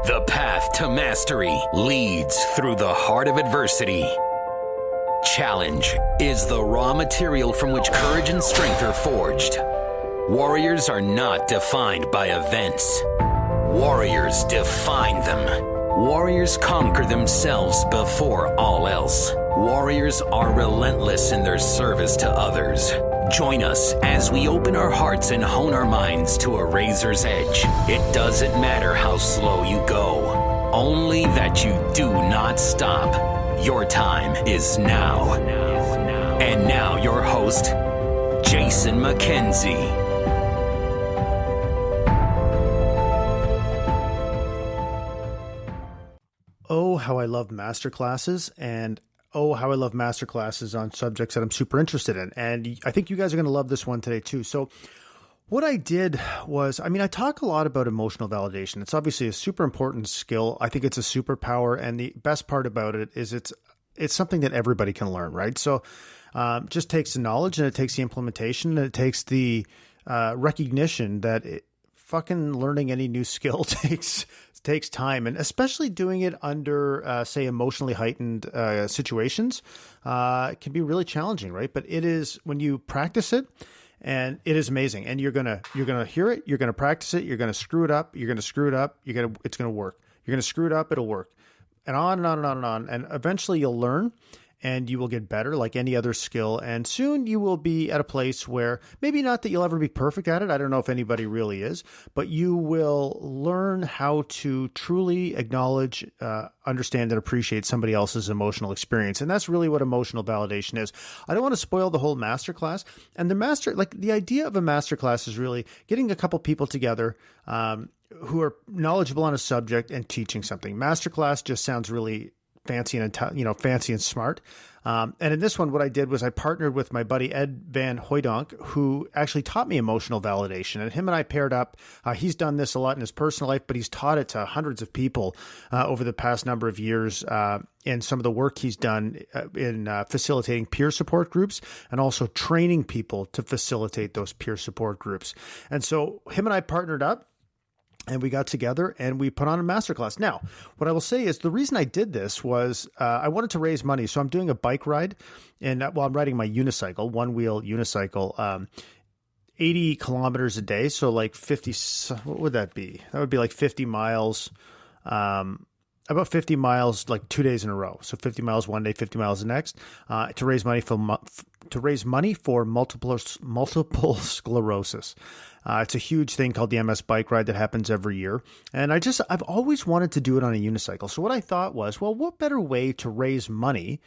The path to mastery leads through the heart of adversity. Challenge is the raw material from which courage and strength are forged. Warriors are not defined by events. Warriors define them. Warriors conquer themselves before all else. Warriors are relentless in their service to others. Join us as we open our hearts and hone our minds to a razor's edge. It doesn't matter how slow you go, only that you do not stop. Your time is now. And now your host, Jason McKenzie. Oh, how I love masterclasses, and oh, how I love masterclasses on subjects that I'm super interested in. And I think you guys are going to love this one today too. So what I did was, I talk a lot about emotional validation. It's obviously a super important skill. I think it's a superpower. And the best part about it is it's something that everybody can learn, right? So just takes the knowledge, and it takes the implementation, and it takes the recognition that fucking learning any new skill takes time, and especially doing it under, say, emotionally heightened situations can be really challenging, right? But it is when you practice it, and it is amazing. And you're gonna hear it, you're gonna practice it, you're gonna screw it up, it's gonna work. You're gonna screw it up, it'll work, and on and on and on and on, and eventually you'll learn. And you will get better like any other skill. And soon you will be at a place where maybe not that you'll ever be perfect at it. I don't know if anybody really is, but you will learn how to truly acknowledge, understand, and appreciate somebody else's emotional experience. And that's really what emotional validation is. I don't want to spoil the whole masterclass. And the idea of a masterclass is really getting a couple people together, who are knowledgeable on a subject and teaching something. Masterclass just sounds really fancy and smart. And in this one, what I did was I partnered with my buddy Ed Van Hooydonk, who actually taught me emotional validation. And him and I paired up. He's done this a lot in his personal life, but he's taught it to hundreds of people over the past number of years in some of the work he's done in facilitating peer support groups, and also training people to facilitate those peer support groups. And so him and I partnered up, and we got together and we put on a masterclass. Now, what I will say is the reason I did this was I wanted to raise money. So I'm doing a bike ride, and I'm riding my unicycle, one-wheel unicycle, 80 kilometers a day. So like 50, what would that be? That would be like 50 miles, about 50 miles, like 2 days in a row. So 50 miles one day, 50 miles the next, to raise money for multiple sclerosis. It's a huge thing called the MS bike ride that happens every year. And I've always wanted to do it on a unicycle. So what I thought was, well, what better way to raise money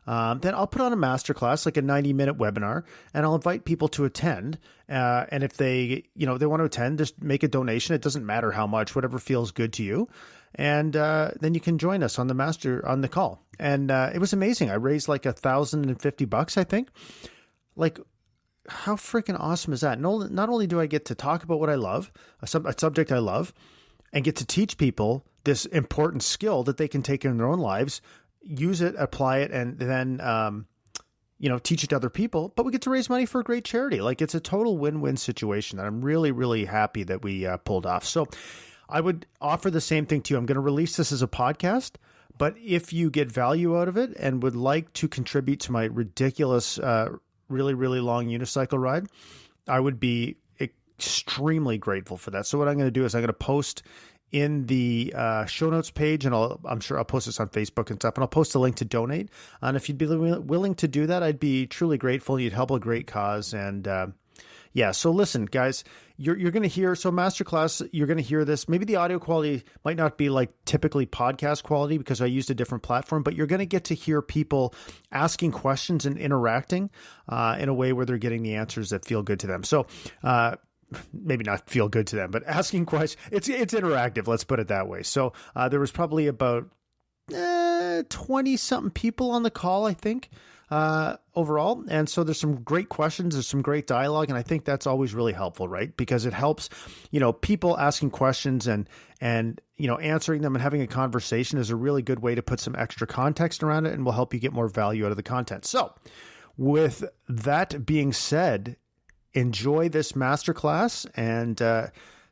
then I'll put on a masterclass, like a 90-minute webinar, and I'll invite people to attend. And if they want to attend, just make a donation. It doesn't matter how much, whatever feels good to you. And then you can join us on the call. And it was amazing. I raised like $1,050, I think. Like, how freaking awesome is that? Not only do I get to talk about what I love, a subject I love, and get to teach people this important skill that they can take in their own lives, use it, apply it, and then, teach it to other people, but we get to raise money for a great charity. Like, it's a total win-win situation that I'm really, really happy that we pulled off. So I would offer the same thing to you. I'm going to release this as a podcast, but if you get value out of it and would like to contribute to my ridiculous, really, really long unicycle ride, I would be extremely grateful for that. So what I'm going to do is I'm going to post in the show notes page, and I'm sure I'll post this on Facebook and stuff, and I'll post a link to donate. And if you'd be willing to do that, I'd be truly grateful. You'd help a great cause. And so listen, guys, you're going to hear, so masterclass, you're going to hear this. Maybe the audio quality might not be like typically podcast quality because I used a different platform, but you're going to get to hear people asking questions and interacting in a way where they're getting the answers that feel good to them. So, maybe not feel good to them, but asking questions, it's interactive. Let's put it that way. So there was probably about 20 something people on the call, I think, overall. And so there's some great questions. There's some great dialogue. And I think that's always really helpful, right? Because it helps, people asking questions and answering them and having a conversation is a really good way to put some extra context around it and will help you get more value out of the content. So with that being said, enjoy this masterclass and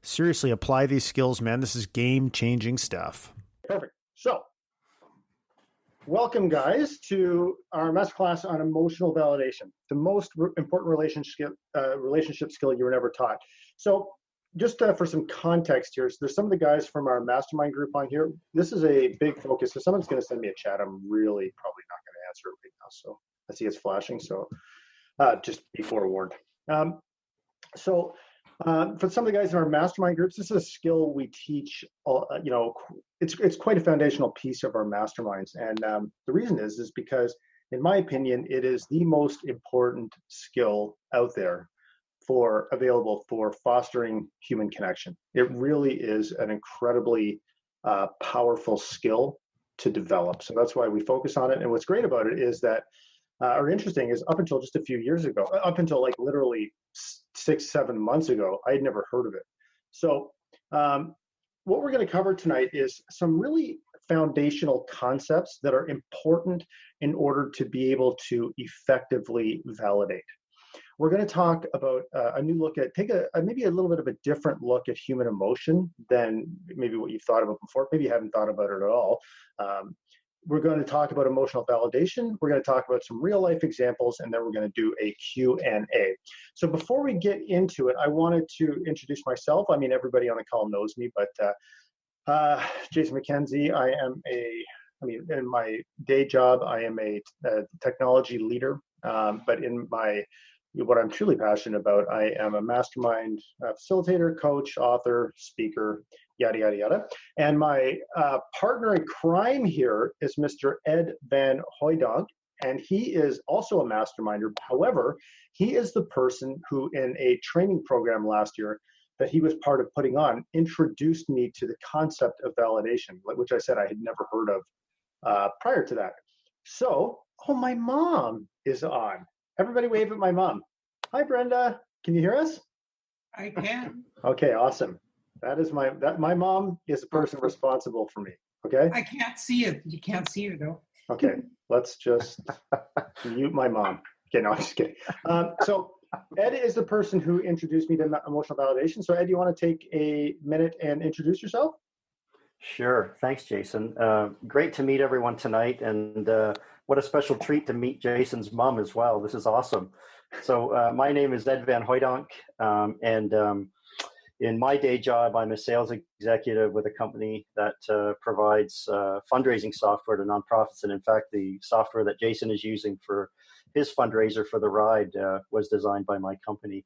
seriously apply these skills, man. This is game-changing stuff. Perfect. So, welcome, guys, to our masterclass on emotional validation, the most important relationship skill you were never taught. So, just for some context here, so there's some of the guys from our mastermind group on here. This is a big focus. So someone's going to send me a chat. I'm really probably not going to answer it right now. So I see it's flashing. So just be forewarned. For some of the guys in our mastermind groups, this is a skill we teach. It's quite a foundational piece of our masterminds, and the reason is because, in my opinion, it is the most important skill out there available for fostering human connection. It really is an incredibly powerful skill to develop. So that's why we focus on it. And what's great about it is that, or interesting, is up until just a few years ago, up until like literally 6-7 months ago, I had never heard of it. So what we're going to cover tonight is some really foundational concepts that are important in order to be able to effectively validate. We're going to talk about a new look at, maybe a little bit of a different look at human emotion than maybe what you've thought about before. Maybe you haven't thought about it at all. We're going to talk about emotional validation. We're going to talk about some real life examples, and then we're going to do a Q&A. So before we get into it, I wanted to introduce myself. I mean, everybody on the call knows me, but Jason McKenzie, in my day job, I am a technology leader, but in what I'm truly passionate about, I am a mastermind facilitator, coach, author, speaker, yada, yada, yada. And my partner in crime here is Mr. Ed Van Hooydonk, and he is also a masterminder. However, he is the person who, in a training program last year that he was part of putting on, introduced me to the concept of validation, which I said I had never heard of prior to that. So, my mom is on. Everybody wave at my mom. Hi, Brenda. Can you hear us? I can. Okay, awesome. My mom is the person responsible for me. Okay. I can't see it. You can't see it though. Okay, let's just mute my mom. Okay, no, I'm just kidding. So Ed is the person who introduced me to emotional validation. So Ed, you want to take a minute and introduce yourself? Sure. Thanks, Jason. Great to meet everyone tonight, and what a special treat to meet Jason's mom as well. This is awesome. So my name is Ed Van Hooydonk, and in my day job, I'm a sales executive with a company that provides fundraising software to nonprofits. And in fact, the software that Jason is using for his fundraiser for the ride was designed by my company.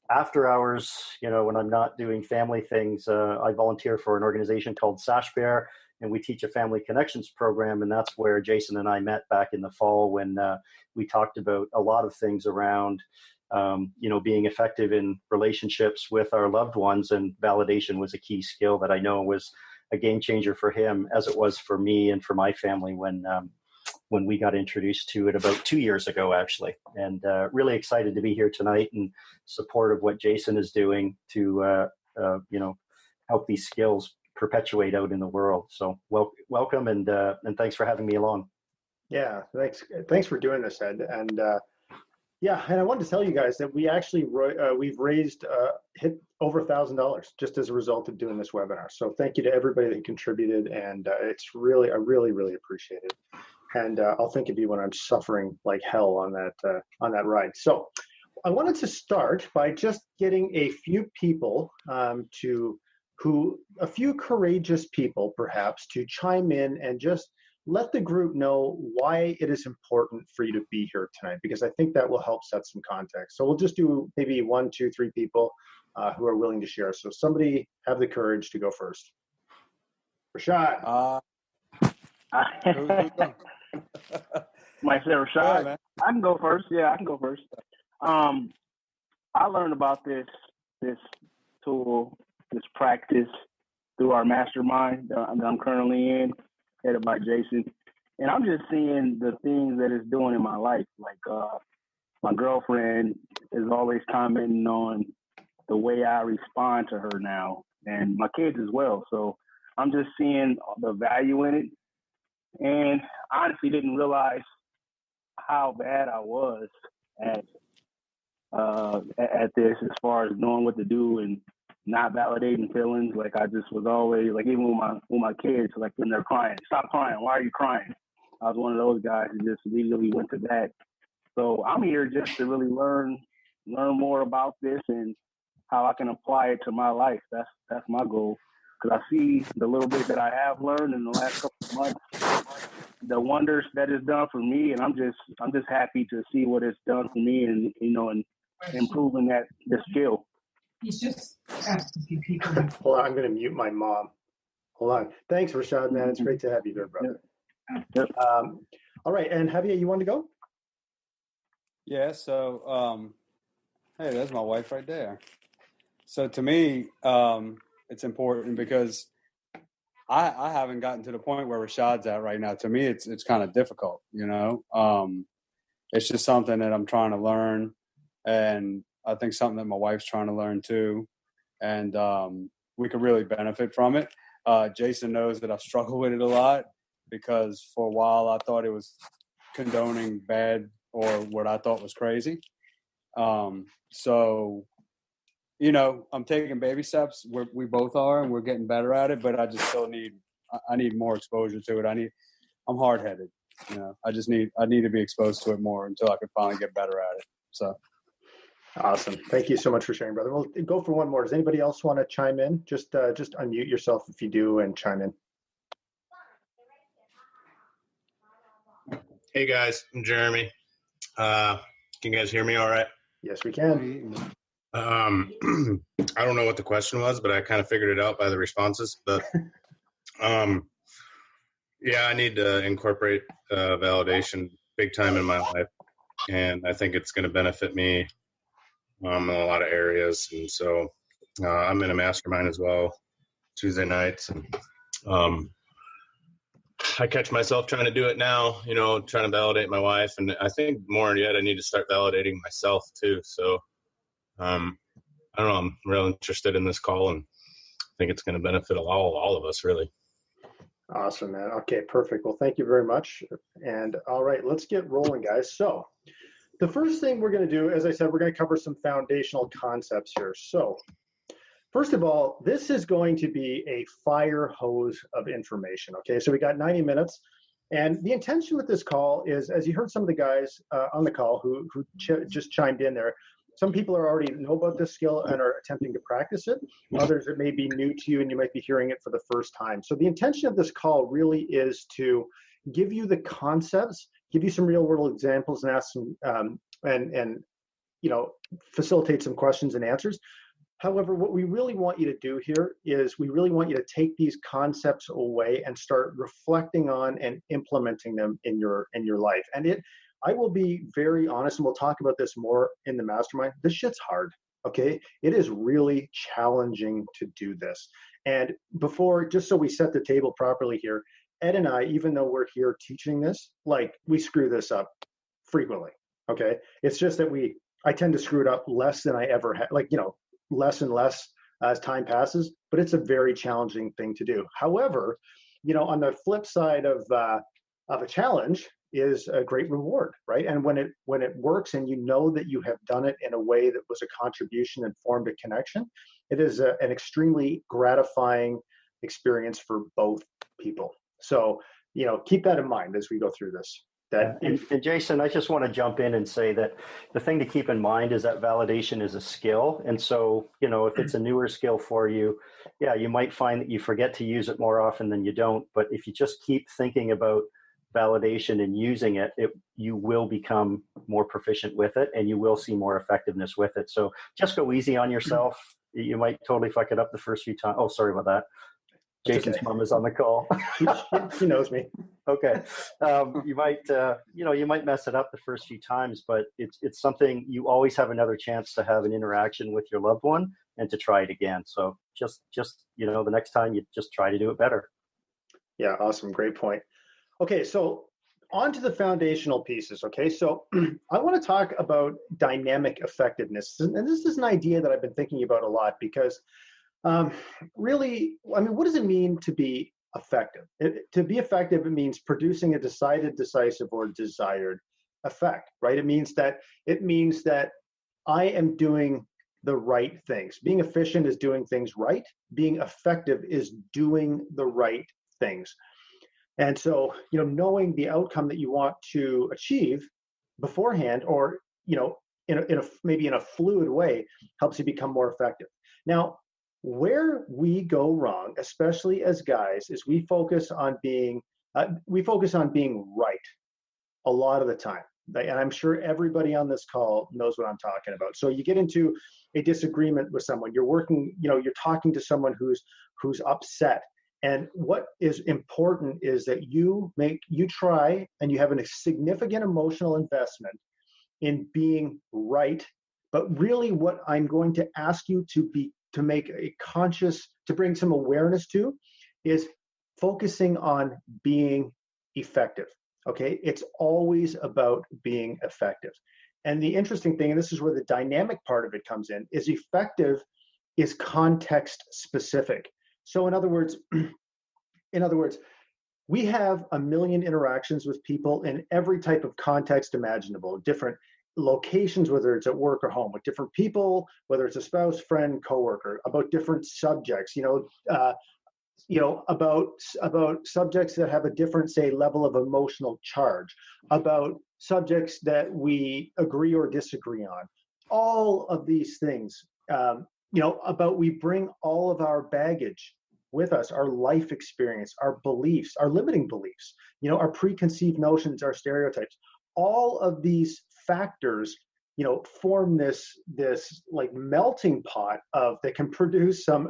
After hours, when I'm not doing family things, I volunteer for an organization called Sash Bear, and we teach a family connections program. And that's where Jason and I met back in the fall when we talked about a lot of things around, being effective in relationships with our loved ones. And validation was a key skill that I know was a game changer for him, as it was for me and for my family when we got introduced to it about 2 years ago, actually. And really excited to be here tonight and support of what Jason is doing to, help these skills perpetuate out in the world. So welcome and thanks for having me along. Yeah, thanks for doing this, Ed. And and I wanted to tell you guys that we actually we've raised hit over $1,000 just as a result of doing this webinar. So thank you to everybody that contributed, and I really appreciate it. And I'll think of you when I'm suffering like hell on that ride. So I wanted to start by just getting a few people a few courageous people perhaps to chime in and just let the group know why it is important for you to be here tonight, because I think that will help set some context. So we'll just do maybe 1, 2, 3 people who are willing to share. So somebody have the courage to go first. Rashad. Myself, Rashad. I can go first. Yeah, I can go first. I learned about this tool, this practice through our mastermind that I'm currently in, headed by Jason. And I'm just seeing the things that it's doing in my life. Like my girlfriend is always commenting on the way I respond to her now, and my kids as well. So I'm just seeing the value in it. And honestly didn't realize how bad I was at this, as far as knowing what to do and not validating feelings. Like I just was always like, even with my kids, like when they're crying, stop crying. Why are you crying? I was one of those guys who just immediately went to that. So I'm here just to really learn more about this and how I can apply it to my life. That's my goal. Because I see the little bit that I have learned in the last couple of months, the wonders that it's done for me, and I'm just happy to see what it's done for me, and and improving the skill. He's just asked a few people. Hold on, I'm going to mute my mom. Hold on. Thanks, Rashad, man. It's great to have you there, brother. Yep. All right, and Javier, you want to go? Yeah, so, hey, there's my wife right there. So to me, it's important because I haven't gotten to the point where Rashad's at right now. To me, it's kind of difficult, It's just something that I'm trying to learn, and I think something that my wife's trying to learn too, and we could really benefit from it. Jason knows that I've struggled with it a lot because for a while I thought it was condoning bad or what I thought was crazy. So, I'm taking baby steps. We both are, and we're getting better at it. But I just still I need more exposure to it. I'm hard headed. I need to be exposed to it more until I can finally get better at it. So. Awesome. Thank you so much for sharing, brother. We'll go for one more. Does anybody else want to chime in? Just unmute yourself if you do and chime in. Hey guys, I'm Jeremy. Can you guys hear me all right? Yes, we can. I don't know what the question was, but I kind of figured it out by the responses. But yeah, I need to incorporate validation big time in my life, and I think it's going to benefit me in a lot of areas. And so I'm in a mastermind as well, Tuesday nights, and I catch myself trying to do it now, trying to validate my wife. And I think more yet, I need to start validating myself too. So I don't know, I'm real interested in this call, and I think it's going to benefit all of us, really. Awesome, man. Okay, perfect. Well, thank you very much. And all right, let's get rolling, guys. So the first thing we're going to do, as I said, we're going to cover some foundational concepts here. So first of all, this is going to be a fire hose of information. Okay, so we got 90 minutes. And the intention with this call is, as you heard some of the guys on the call who just chimed in there, some people are already know about this skill and are attempting to practice it. Others, it may be new to you and you might be hearing it for the first time. So the intention of this call really is to give you the concepts, give you some real world examples, and ask some and facilitate some questions and answers. However, what we really want you to do here is we really want you to take these concepts away and start reflecting on and implementing them in your life. And I will be very honest, and we'll talk about this more in the mastermind. This shit's hard, okay? It is really challenging to do this. And before, just so we set the table properly here, Ed and I, even though we're here teaching this, we screw this up frequently, okay? It's just that I tend to screw it up less than I ever had, less and less as time passes, but it's a very challenging thing to do. However, on the flip side of a challenge is a great reward, right? And when it works and you know that you have done it in a way that was a contribution and formed a connection, it is an extremely gratifying experience for both people. So, keep that in mind as we go through this. And Jason, I just want to jump in and say that the thing to keep in mind is that validation is a skill. And so, if it's a newer skill for you, yeah, you might find that you forget to use it more often than you don't. But if you just keep thinking about validation and using it, you will become more proficient with it, and you will see more effectiveness with it. So just go easy on yourself. You might totally fuck it up the first few times. Oh, sorry about that. Jason's mom is on the call. She knows me. Okay. You might mess it up the first few times, but it's something you always have another chance to have an interaction with your loved one and to try it again. So just the next time you just try to do it better. Yeah, awesome. Great point. Okay, so on to the foundational pieces. Okay, so I want to talk about dynamic effectiveness. And this is an idea that I've been thinking about a lot because really, what does it mean to be effective? To be effective, it means producing a decided, decisive, or desired effect, right? It means that I am doing the right things. Being efficient is doing things right. Being effective is doing the right things. And so, knowing the outcome that you want to achieve beforehand, or, maybe in a fluid way, helps you become more effective. Now, where we go wrong, especially as guys, is we focus on being right a lot of the time. And I'm sure everybody on this call knows what I'm talking about. So you get into a disagreement with someone, you're talking to someone who's upset. And what is important is that you try and you have a significant emotional investment in being right. But really what I'm going to ask you to bring some awareness to is focusing on being effective. Okay, it's always about being effective. And the interesting thing, and this is where the dynamic part of it comes in, is effective is context specific. So in other words, we have a million interactions with people in every type of context imaginable, different locations, whether it's at work or home, with different people, whether it's a spouse, friend, coworker, about different subjects, about subjects that have a different, say, level of emotional charge, about subjects that we agree or disagree on, all of these things, we bring all of our baggage with us, our life experience, our beliefs, our limiting beliefs, our preconceived notions, our stereotypes, all of these factors form this like melting pot that can produce some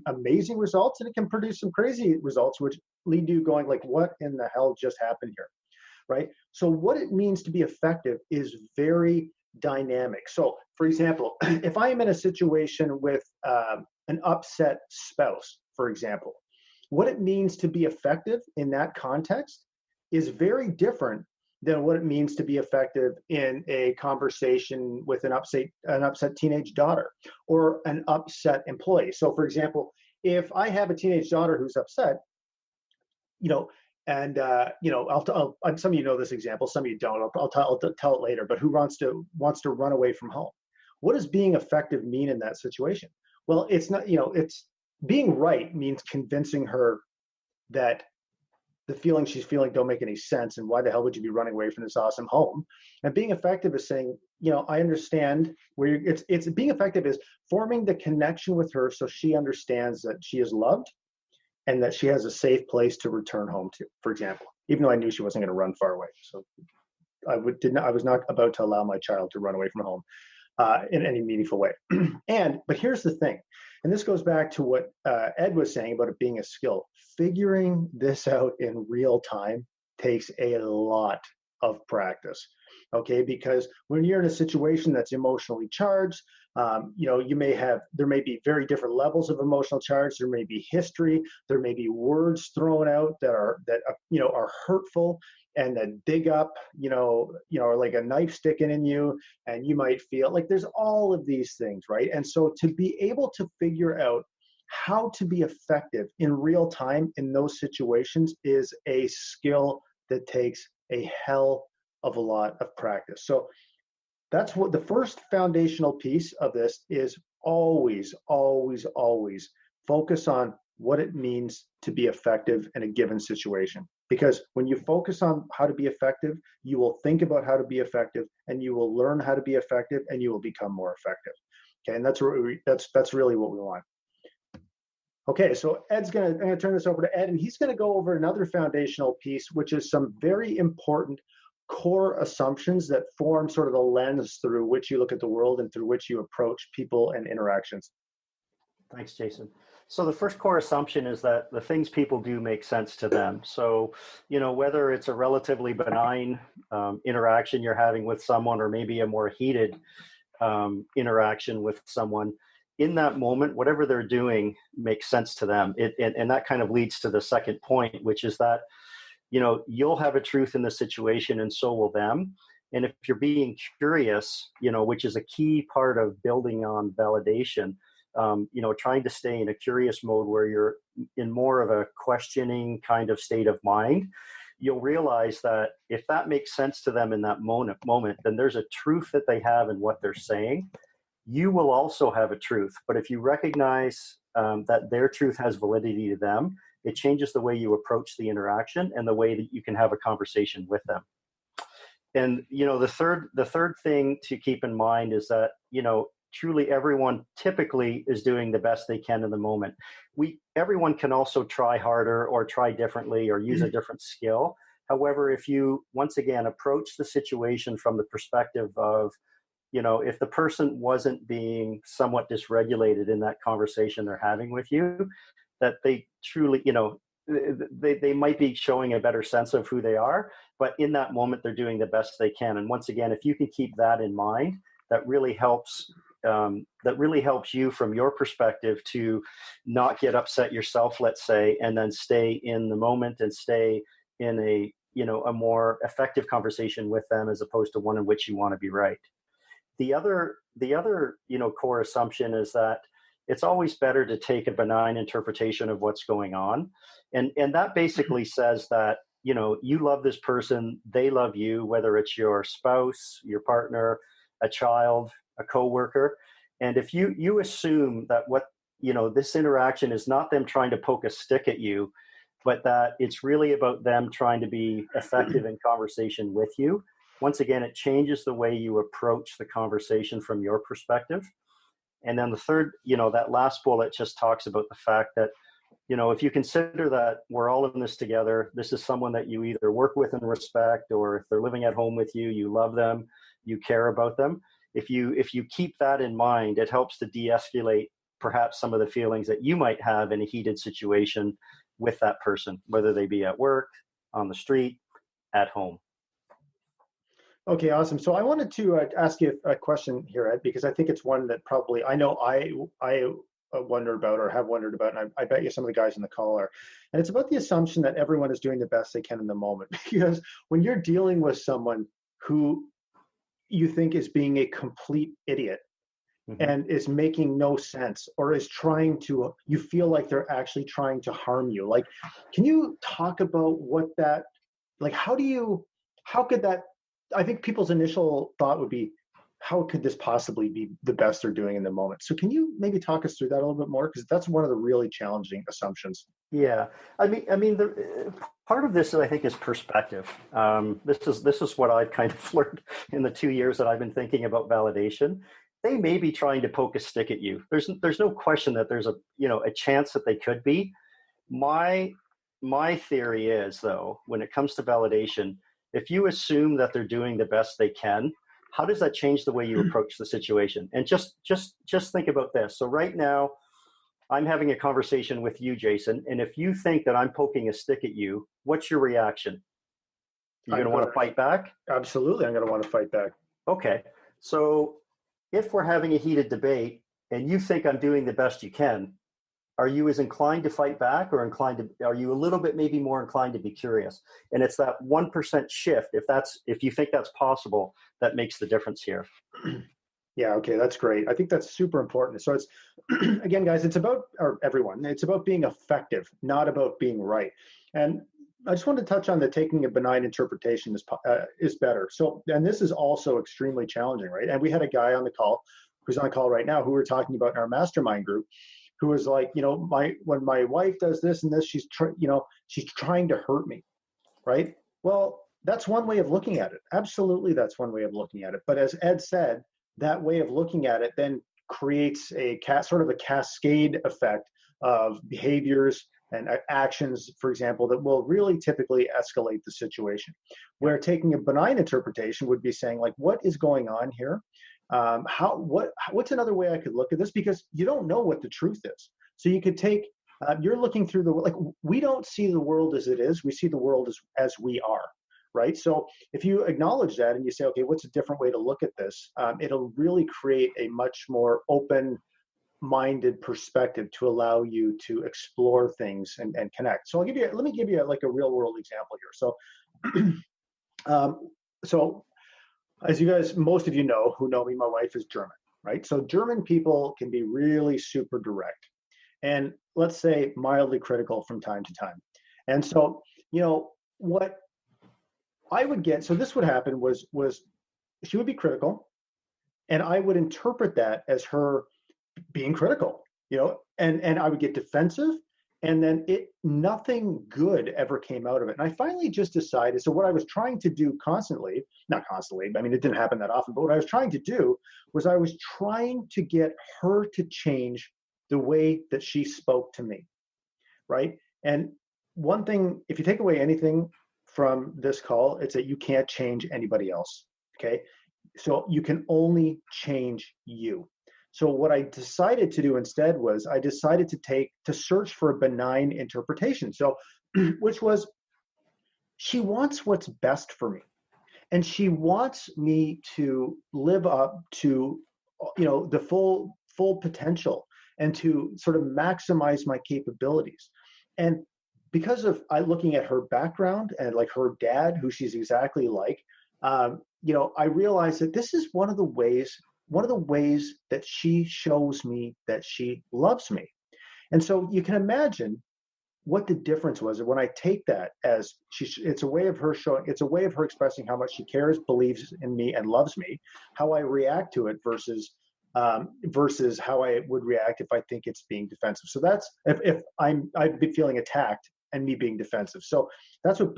amazing results, and it can produce some crazy results, which lead you going like, what in the hell just happened here, right? So what it means to be effective is very dynamic. So for example, if I am in a situation with an upset spouse, for example, what it means to be effective in that context is very different than what it means to be effective in a conversation with an upset teenage daughter or an upset employee. So for example, if I have a teenage daughter who's upset, some of you know this example, some of you don't, I'll tell it later, but who wants to run away from home? What does being effective mean in that situation? Well, it's not, it's being right means convincing her that the feelings she's feeling don't make any sense, and why the hell would you be running away from this awesome home? And being effective is saying, I understand where it's being effective is forming the connection with her so she understands that she is loved and that she has a safe place to return home to, for example, even though I knew she wasn't going to run far away. So I was not about to allow my child to run away from home in any meaningful way. But here's the thing, and this goes back to what Ed was saying about it being a skill. Figuring this out in real time takes a lot of practice, okay? Because when you're in a situation that's emotionally charged, there may be very different levels of emotional charge. There may be history. There may be words thrown out that are hurtful and that dig up, or like a knife sticking in you, and you might feel like there's all of these things, right? And so to be able to figure out how to be effective in real time in those situations is a skill that takes a hell of a lot of practice. So that's what the first foundational piece of this is. Always, always, always focus on what it means to be effective in a given situation. Because when you focus on how to be effective, you will think about how to be effective, and you will learn how to be effective, and you will become more effective. Okay, and that's really what we want. Okay, so I'm gonna turn this over to Ed, and he's gonna go over another foundational piece, which is some very important core assumptions that form sort of the lens through which you look at the world and through which you approach people and interactions. Thanks, Jason. So the first core assumption is that the things people do make sense to them. So, whether it's a relatively benign interaction you're having with someone, or maybe a more heated interaction with someone, in that moment, whatever they're doing makes sense to them. And that kind of leads to the second point, which is that, you'll have a truth in the situation, and so will them. And if you're being curious, which is a key part of building on validation, trying to stay in a curious mode where you're in more of a questioning kind of state of mind, you'll realize that if that makes sense to them in that moment, then there's a truth that they have in what they're saying. you will also have a truth. But if you recognize that their truth has validity to them, it changes the way you approach the interaction and the way that you can have a conversation with them. And the third thing to keep in mind is that truly everyone typically is doing the best they can in the moment. Everyone can also try harder or try differently or use a different skill. However, if you once again approach the situation from the perspective of, if the person wasn't being somewhat dysregulated in that conversation they're having with you, that they truly, they might be showing a better sense of who they are, but in that moment they're doing the best they can. And once again, if you can keep that in mind, that really helps you from your perspective to not get upset yourself, let's say, and then stay in the moment and stay in a more effective conversation with them, as opposed to one in which you want to be right. The other core assumption is that it's always better to take a benign interpretation of what's going on. And that basically says that, you love this person, they love you, whether it's your spouse, your partner, a child, a coworker. And if you assume that this interaction is not them trying to poke a stick at you, but that it's really about them trying to be effective in conversation with you, once again, it changes the way you approach the conversation from your perspective. And then the third, that last bullet just talks about the fact that, if you consider that we're all in this together, this is someone that you either work with and respect, or if they're living at home with you, you love them, you care about them. If you keep that in mind, it helps to de-escalate perhaps some of the feelings that you might have in a heated situation with that person, whether they be at work, on the street, at home. Okay, awesome. So I wanted to ask you a question here, Ed, because I think it's one that probably I know I wonder about, or have wondered about, and I bet you some of the guys in the call are. And it's about the assumption that everyone is doing the best they can in the moment. Because when you're dealing with someone who you think is being a complete idiot, and is making no sense, or is you feel like they're actually trying to harm you. Like, can you talk about what that, like, how could that, I think people's initial thought would be, how could this possibly be the best they're doing in the moment? So can you maybe talk us through that a little bit more? Because that's one of the really challenging assumptions. Yeah, I mean, part of this, I think, is perspective. This is what I've kind of learned in the 2 years that I've been thinking about validation. They may be trying to poke a stick at you. There's no question that there's a chance that they could be. My theory is, though, when it comes to validation, if you assume that they're doing the best they can, how does that change the way you approach the situation? And just think about this. So right now, I'm having a conversation with you, Jason, and if you think that I'm poking a stick at you, what's your reaction? You're going to want to fight back? Absolutely, I'm going to want to fight back. Okay, so if we're having a heated debate and you think I'm doing the best you can, are you as inclined to fight back, or are you a little bit maybe more inclined to be curious? And it's that 1% shift, if you think that's possible, that makes the difference here. Yeah, okay, that's great. I think that's super important. So it's, again, guys, it's about being effective, not about being right. And I just wanted to touch on the taking a benign interpretation is better. So, and this is also extremely challenging, right? And we had a guy on the call, who's on the call right now, who we're talking about in our mastermind group, who was like, when my wife does this and this, she's trying to hurt me, right? Well, that's one way of looking at it. Absolutely, that's one way of looking at it. But as Ed said, that way of looking at it then creates a sort of a cascade effect of behaviors and actions, for example, that will really typically escalate the situation. Where taking a benign interpretation would be saying, like, what is going on here? What's another way I could look at this? Because you don't know what the truth is. So you could take, you're looking through we don't see the world as it is. We see the world as we are, right? So if you acknowledge that and you say, okay, what's a different way to look at this? It'll really create a much more open-minded perspective to allow you to explore things and connect. So let me give you like a real-world example here. So as you guys, most of you know, who know me, my wife is German, right? So German people can be really super direct and, let's say, mildly critical from time to time. And so, what I would get, so this would happen was she would be critical, And I would interpret that as her being critical, and I would get defensive, and then nothing good ever came out of it. And I finally just decided, so what I was trying to do constantly, not constantly, I mean, it didn't happen that often, but what I was trying to do was I was trying to get her to change the way that she spoke to me, right? And one thing, if you take away anything from this call, it's that you can't change anybody else, okay? So you can only change you. So what I decided to do instead was I decided to search for a benign interpretation. So, which was, she wants what's best for me. And she wants me to live up to, the full potential and to sort of maximize my capabilities. And because of looking at her background and like her dad, who she's exactly like, I realized that this is one of the ways that she shows me that she loves me. And so you can imagine what the difference was when I take that as it's a way of her expressing how much she cares, believes in me, and loves me, how I react to it versus how I would react if I think it's being defensive. So that's if I'd be feeling attacked and me being defensive. So that's what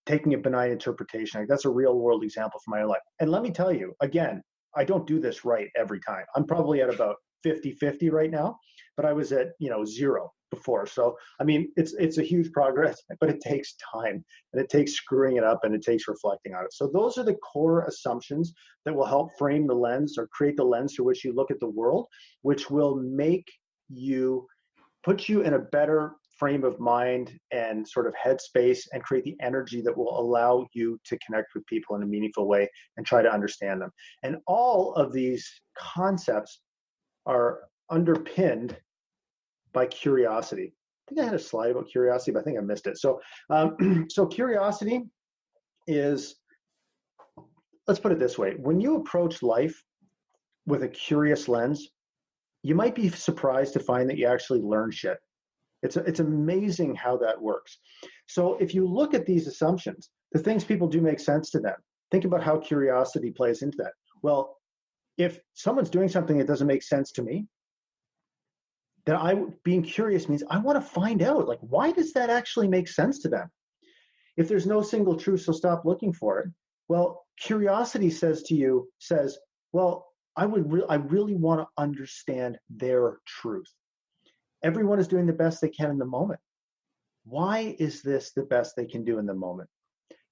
taking a benign interpretation. That's a real world example from my life. And let me tell you, again, I don't do this right every time. I'm probably at about 50-50 right now, but I was at 0 before. So I mean, it's a huge progress, but it takes time, and it takes screwing it up, and it takes reflecting on it. So those are the core assumptions that will help frame the lens or create the lens through which you look at the world, which will put you in a better frame of mind and sort of headspace, and create the energy that will allow you to connect with people in a meaningful way and try to understand them. And all of these concepts are underpinned by curiosity. I think I had a slide about curiosity, but I think I missed it. So, so curiosity is, let's put it this way. When you approach life with a curious lens, you might be surprised to find that you actually learn shit. It's amazing how that works. So if you look at these assumptions, the things people do make sense to them. Think about how curiosity plays into that. Well, if someone's doing something that doesn't make sense to me, then being curious means I want to find out, like, why does that actually make sense to them? If there's no single truth, so stop looking for it. Well, curiosity says, well, I really want to understand their truth. Everyone is doing the best they can in the moment. Why is this the best they can do in the moment?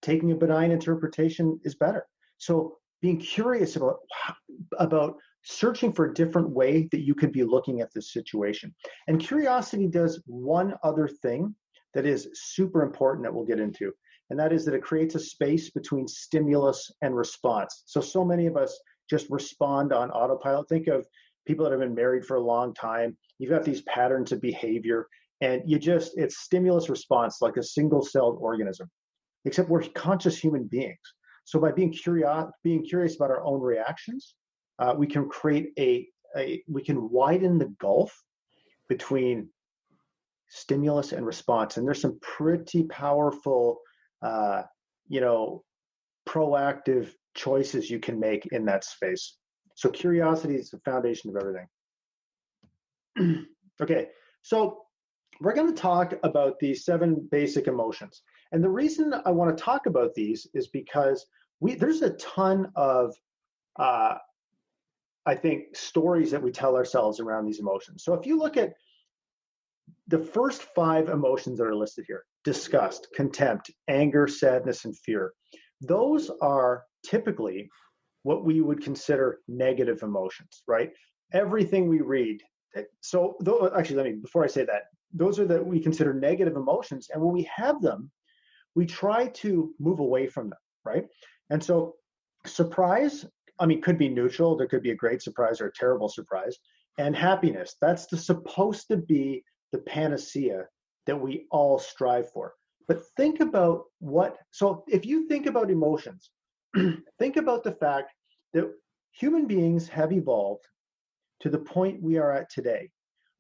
Taking a benign interpretation is better. So being curious about searching for a different way that you could be looking at this situation. And curiosity does one other thing that is super important that we'll get into, and that is that it creates a space between stimulus and response. So many of us just respond on autopilot. Think of people that have been married for a long time. You've got these patterns of behavior, and it's stimulus response, like a single-celled organism, except we're conscious human beings. So by being curious about our own reactions, we can create we can widen the gulf between stimulus and response. And there's some pretty powerful, proactive choices you can make in that space. So curiosity is the foundation of everything. Okay, so we're going to talk about these 7 basic emotions. And the reason I want to talk about these is because there's a ton of, I think, stories that we tell ourselves around these emotions. So if you look at the first 5 emotions that are listed here, disgust, contempt, anger, sadness, and fear, those are typically what we would consider negative emotions, right? Everything we read. So before I say that, those are that we consider negative emotions. And when we have them, we try to move away from them, right? And so surprise, could be neutral. There could be a great surprise or a terrible surprise. And happiness, that's supposed to be the panacea that we all strive for. But think about so if you think about emotions, think about the fact that human beings have evolved to the point we are at today.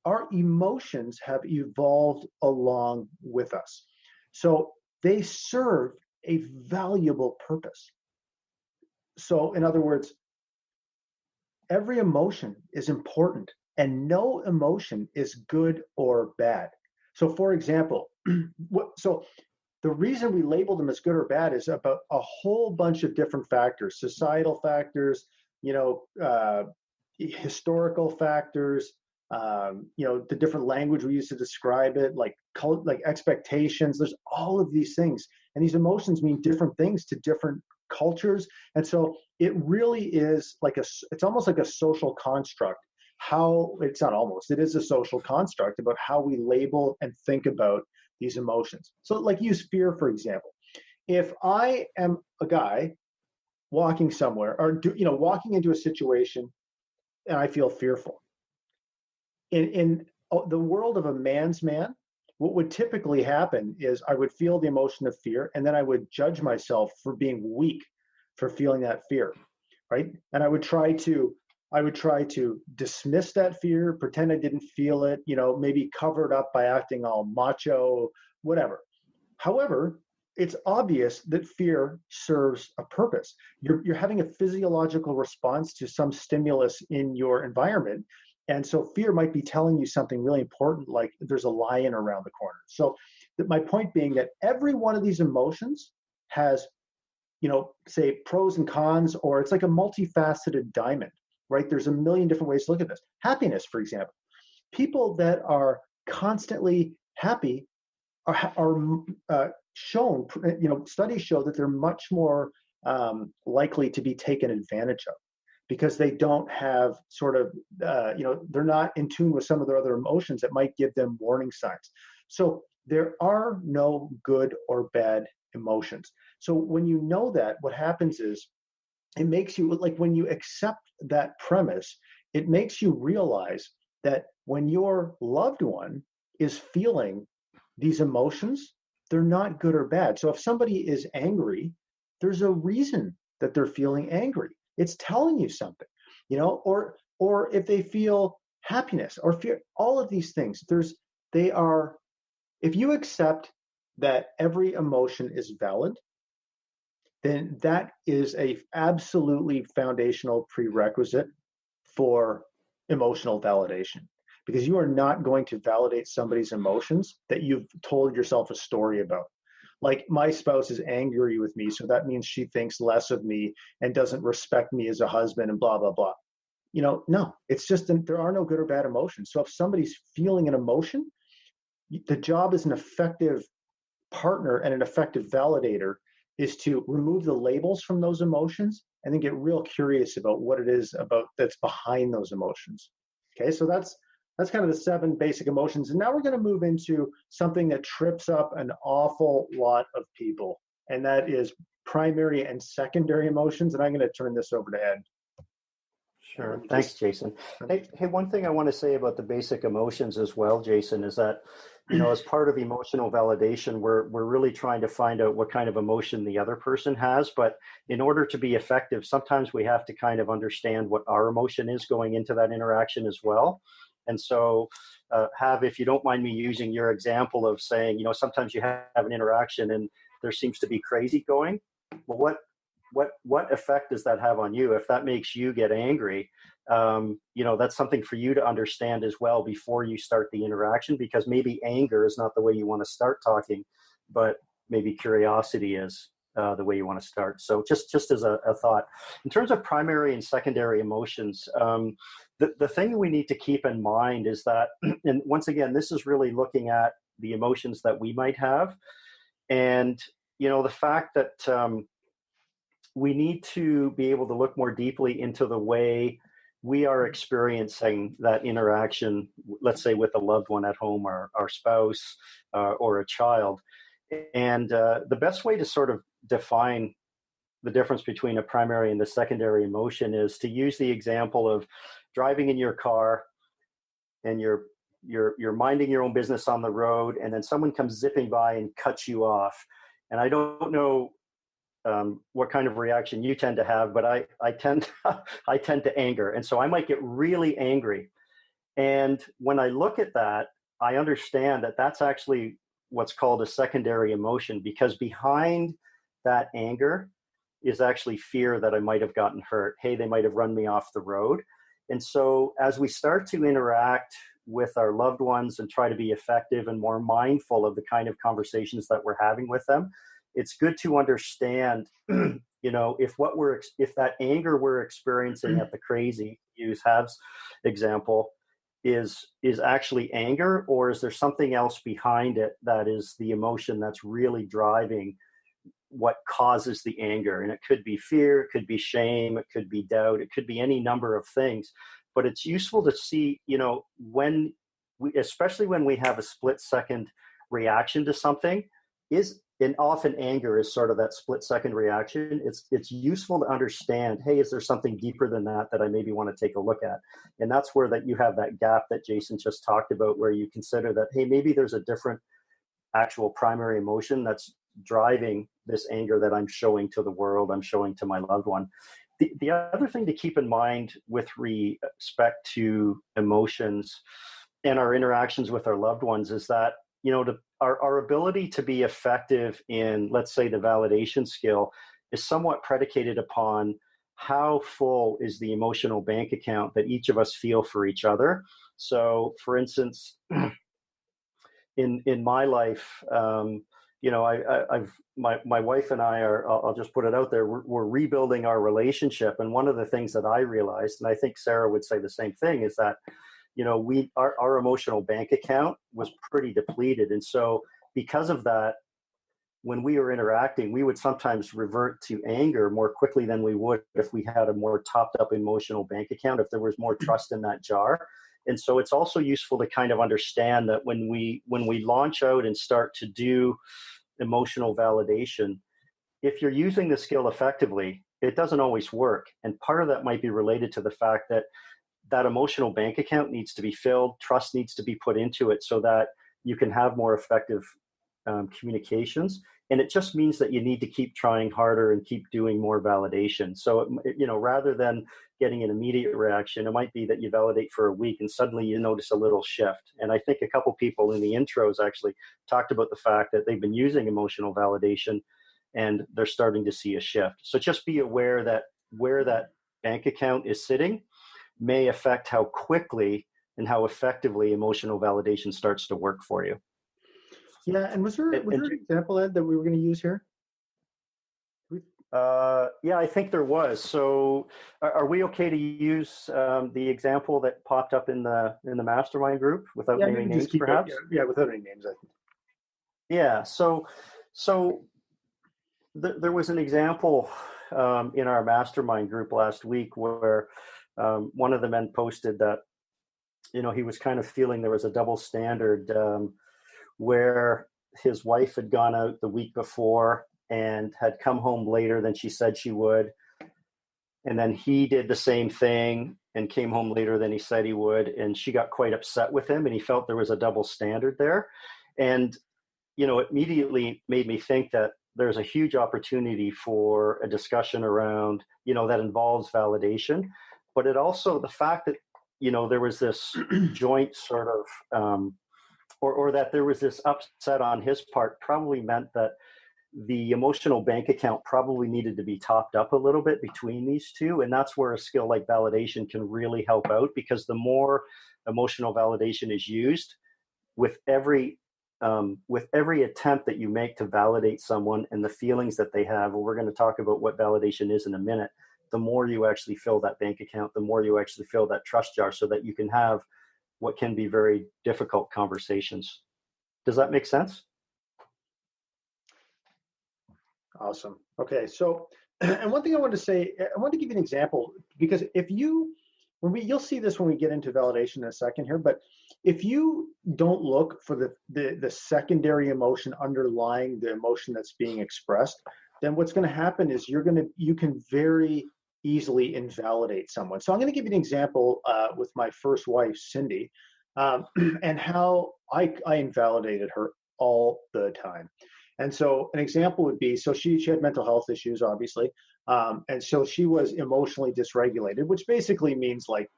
Our emotions have evolved along with us. So they serve a valuable purpose. So in other words, every emotion is important, and no emotion is good or bad. So, for example, the reason we label them as good or bad is about a whole bunch of different factors, societal factors, historical factors, the different language we use to describe it, like expectations. There's all of these things, and these emotions mean different things to different cultures. And so it really is it's almost like a social construct. It is a social construct about how we label and think about these emotions. So like use fear, for example. If I am a guy walking somewhere or walking into a situation and I feel fearful, in the world of a man's man, what would typically happen is I would feel the emotion of fear, and then I would judge myself for being weak for feeling that fear, right? And I would try to dismiss that fear, pretend I didn't feel it, maybe cover it up by acting all macho, whatever. However, it's obvious that fear serves a purpose. You're having a physiological response to some stimulus in your environment. And so fear might be telling you something really important, like there's a lion around the corner. So my point being that every one of these emotions has, say pros and cons, or it's like a multifaceted diamond, right? There's a million different ways to look at this. Happiness, for example. People that are constantly happy are shown, studies show that they're much more likely to be taken advantage of, because they don't have they're not in tune with some of their other emotions that might give them warning signs. So there are no good or bad emotions. So when you know that, what happens is it makes you, like when you accept that premise, it makes you realize that when your loved one is feeling these emotions, they're not good or bad. So if somebody is angry, there's a reason that they're feeling angry. It's telling you something, or if they feel happiness or fear, all of these things, if you accept that every emotion is valid, then that is a absolutely foundational prerequisite for emotional validation, because you are not going to validate somebody's emotions that you've told yourself a story about. Like, my spouse is angry with me, so that means she thinks less of me and doesn't respect me as a husband and blah, blah, blah. No, it's just there are no good or bad emotions. So if somebody's feeling an emotion, the job as an effective partner and an effective validator is to remove the labels from those emotions and then get real curious about what it is that's behind those emotions. Okay, so that's kind of the 7 basic emotions. And now we're going to move into something that trips up an awful lot of people, and that is primary and secondary emotions. And I'm going to turn this over to Ed. Sure. Thanks, Jason. Hey, one thing I want to say about the basic emotions as well, Jason, is that, as part of emotional validation, we're really trying to find out what kind of emotion the other person has. But in order to be effective, sometimes we have to kind of understand what our emotion is going into that interaction as well. And so, if you don't mind me using your example of saying, sometimes you have an interaction and there seems to be crazy going. Well, what effect does that have on you? If that makes you get angry, that's something for you to understand as well before you start the interaction, because maybe anger is not the way you want to start talking, but maybe curiosity is the way you want to start. So just as a thought, in terms of primary and secondary emotions, the thing we need to keep in mind is that, and once again, this is really looking at the emotions that we might have, and the fact that we need to be able to look more deeply into the way we are experiencing that interaction, let's say with a loved one at home, or our spouse, or a child. And the best way to sort of define the difference between a primary and the secondary emotion is to use the example of driving in your car, and you're minding your own business on the road, and then someone comes zipping by and cuts you off. And I don't know what kind of reaction you tend to have, but I tend to anger. And so I might get really angry. And when I look at that, I understand that that's actually what's called a secondary emotion, because behind that anger is actually fear that I might have gotten hurt. Hey, they might have run me off the road. And so as we start to interact with our loved ones and try to be effective and more mindful of the kind of conversations that we're having with them, it's good to understand, if that anger we're experiencing at the crazy, use Hav's example, is actually anger, or is there something else behind it that is the emotion that's really driving what causes the anger? And it could be fear, it could be shame, it could be doubt, it could be any number of things. But it's useful to see, especially when we have a split second reaction to something, and often anger is sort of that split second reaction. It's useful to understand, hey, is there something deeper than that I maybe want to take a look at? And that's where that you have that gap that Jason just talked about, where you consider that, hey, maybe there's a different actual primary emotion that's driving this anger that I'm showing to the world, I'm showing to my loved one. The other thing to keep in mind with respect to emotions and our interactions with our loved ones is that, our ability to be effective in, let's say, the validation skill is somewhat predicated upon how full is the emotional bank account that each of us feel for each other. So, for instance, in my life, my wife and I are, I'll just put it out there, we're rebuilding our relationship. And one of the things that I realized, and I think Sarah would say the same thing, is that, our emotional bank account was pretty depleted. And so because of that, when we were interacting, we would sometimes revert to anger more quickly than we would if we had a more topped up emotional bank account, if there was more trust in that jar. And so it's also useful to kind of understand that when we launch out and start to do emotional validation, if you're using the skill effectively, it doesn't always work. And part of that might be related to the fact that that emotional bank account needs to be filled, trust needs to be put into it so that you can have more effective communications. And it just means that you need to keep trying harder and keep doing more validation. So, rather than getting an immediate reaction, it might be that you validate for a week and suddenly you notice a little shift. And I think a couple people in the intros actually talked about the fact that they've been using emotional validation and they're starting to see a shift. So just be aware that where that bank account is sitting may affect how quickly and how effectively emotional validation starts to work for you. Yeah, and was there an example, Ed, that we were going to use here? Yeah, I think there was. So, are we okay to use the example that popped up in the mastermind group without naming names, perhaps? Yeah, without any names, I think. Yeah. So there was an example in our mastermind group last week where one of the men posted that he was kind of feeling there was a double standard where his wife had gone out the week before and had come home later than she said she would. And then he did the same thing and came home later than he said he would. And she got quite upset with him and he felt there was a double standard there. And, it immediately made me think that there's a huge opportunity for a discussion around, that involves validation. But it also, the fact that, there was this joint sort of, or that there was this upset on his part probably meant that the emotional bank account probably needed to be topped up a little bit between these two. And that's where a skill like validation can really help out, because the more emotional validation is used with every attempt that you make to validate someone and the feelings that they have, well, we're going to talk about what validation is in a minute, the more you actually fill that bank account, the more you actually fill that trust jar so that you can have what can be very difficult conversations. Does that make sense? Awesome. Okay. So, and one thing I wanted to say, I wanted to give you an example, because you'll see this when we get into validation in a second here, but if you don't look for the secondary emotion underlying the emotion that's being expressed, then what's going to happen is you can very easily invalidate someone. So I'm going to give you an example with my first wife, Cindy, and how I invalidated her all the time. And so an example would be, so she had mental health issues, obviously. And so she was emotionally dysregulated, which basically means, like,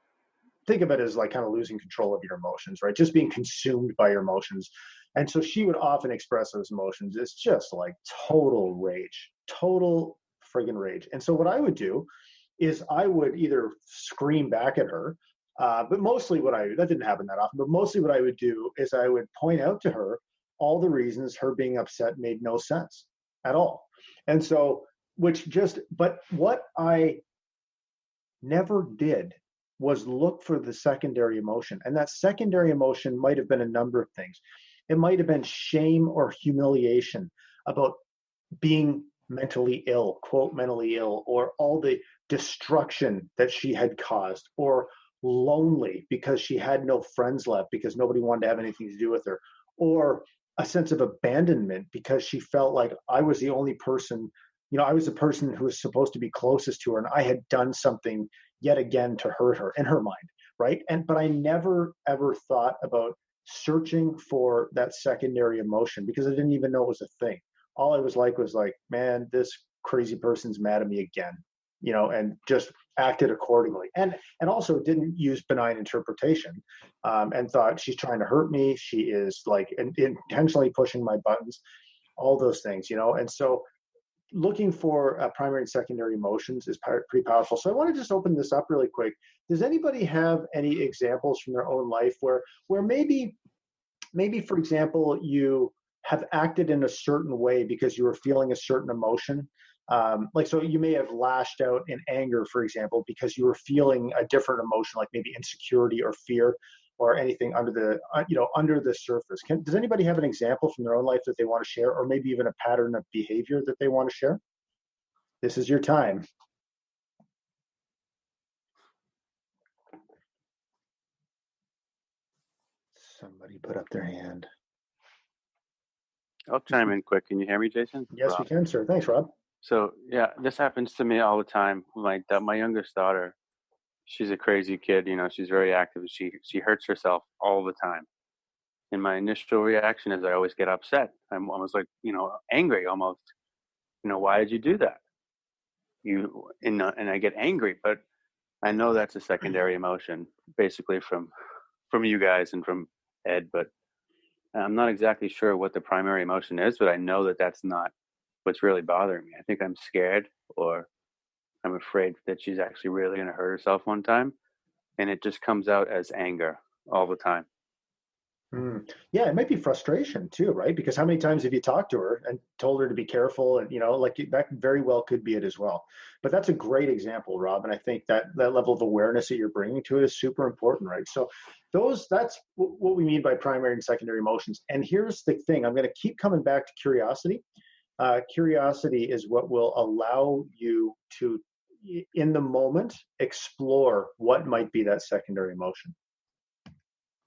think of it as like kind of losing control of your emotions, right? Just being consumed by your emotions. And so she would often express those emotions. It's just like total rage, total friggin' rage. And so what I would do is I would either scream back at her, but mostly that didn't happen that often, but mostly what I would do is I would point out to her all the reasons her being upset made no sense at all. And so, but what I never did was look for the secondary emotion. And that secondary emotion might have been a number of things. It might have been shame or humiliation about being mentally ill, quote, mentally ill, or all the destruction that she had caused, or lonely because she had no friends left because nobody wanted to have anything to do with her, or a sense of abandonment because she felt like I was the only person, I was the person who was supposed to be closest to her, and I had done something yet again to hurt her in her mind, right? But I never ever thought about searching for that secondary emotion because I didn't even know it was a thing. All I was like, man, this crazy person's mad at me again, and just acted accordingly. And also didn't use benign interpretation, and thought she's trying to hurt me. She is like intentionally pushing my buttons, all those things, And so looking for primary and secondary emotions is pretty powerful. So I want to just open this up really quick. Does anybody have any examples from their own life where maybe, for example, you have acted in a certain way because you were feeling a certain emotion? So you may have lashed out in anger, for example, because you were feeling a different emotion, like maybe insecurity or fear or anything under the surface. Does anybody have an example from their own life that they want to share, or maybe even a pattern of behavior that they want to share? This is your time. Somebody put up their hand. I'll chime in quick. Can you hear me, Jason? Yes, Rob? we can, sir. Thanks, Rob. So yeah, this happens to me all the time. My youngest daughter, she's a crazy kid. She's very active. She hurts herself all the time. And my initial reaction is I always get upset. I'm almost like, angry almost. Why did you do that? And I get angry, but I know that's a secondary emotion, basically from you guys and from Ed. But I'm not exactly sure what the primary emotion is, but I know that that's not what's really bothering me. I think I'm scared, or I'm afraid that she's actually really going to hurt herself one time. And it just comes out as anger all the time. Yeah, it might be frustration too, right? Because how many times have you talked to her and told her to be careful? And, that very well could be it as well. But that's a great example, Rob. And I think that level of awareness that you're bringing to it is super important, right? So that's what we mean by primary and secondary emotions. And here's the thing, I'm going to keep coming back to curiosity. Curiosity is what will allow you to, in the moment, explore what might be that secondary emotion.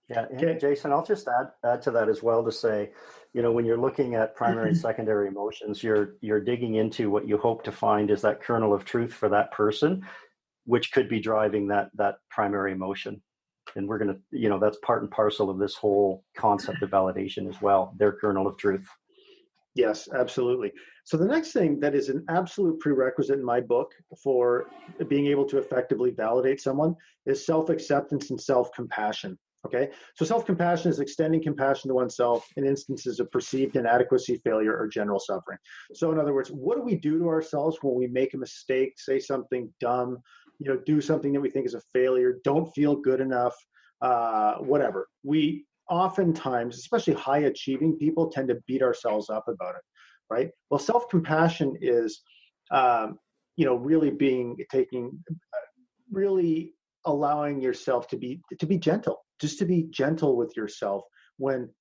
Yeah, and Jason, I'll just add to that as well to say, when you're looking at primary and secondary emotions, you're digging into what you hope to find is that kernel of truth for that person, which could be driving that primary emotion. And we're going to, that's part and parcel of this whole concept of validation as well, their kernel of truth. Yes, absolutely. So the next thing that is an absolute prerequisite in my book for being able to effectively validate someone is self-acceptance and self-compassion. Okay, so self-compassion is extending compassion to oneself in instances of perceived inadequacy, failure, or general suffering. So in other words, what do we do to ourselves when we make a mistake, say something dumb, do something that we think is a failure, don't feel good enough, whatever. We oftentimes, especially high-achieving people, tend to beat ourselves up about it, right? Well, self-compassion is, really allowing yourself to be gentle. Just to be gentle with yourself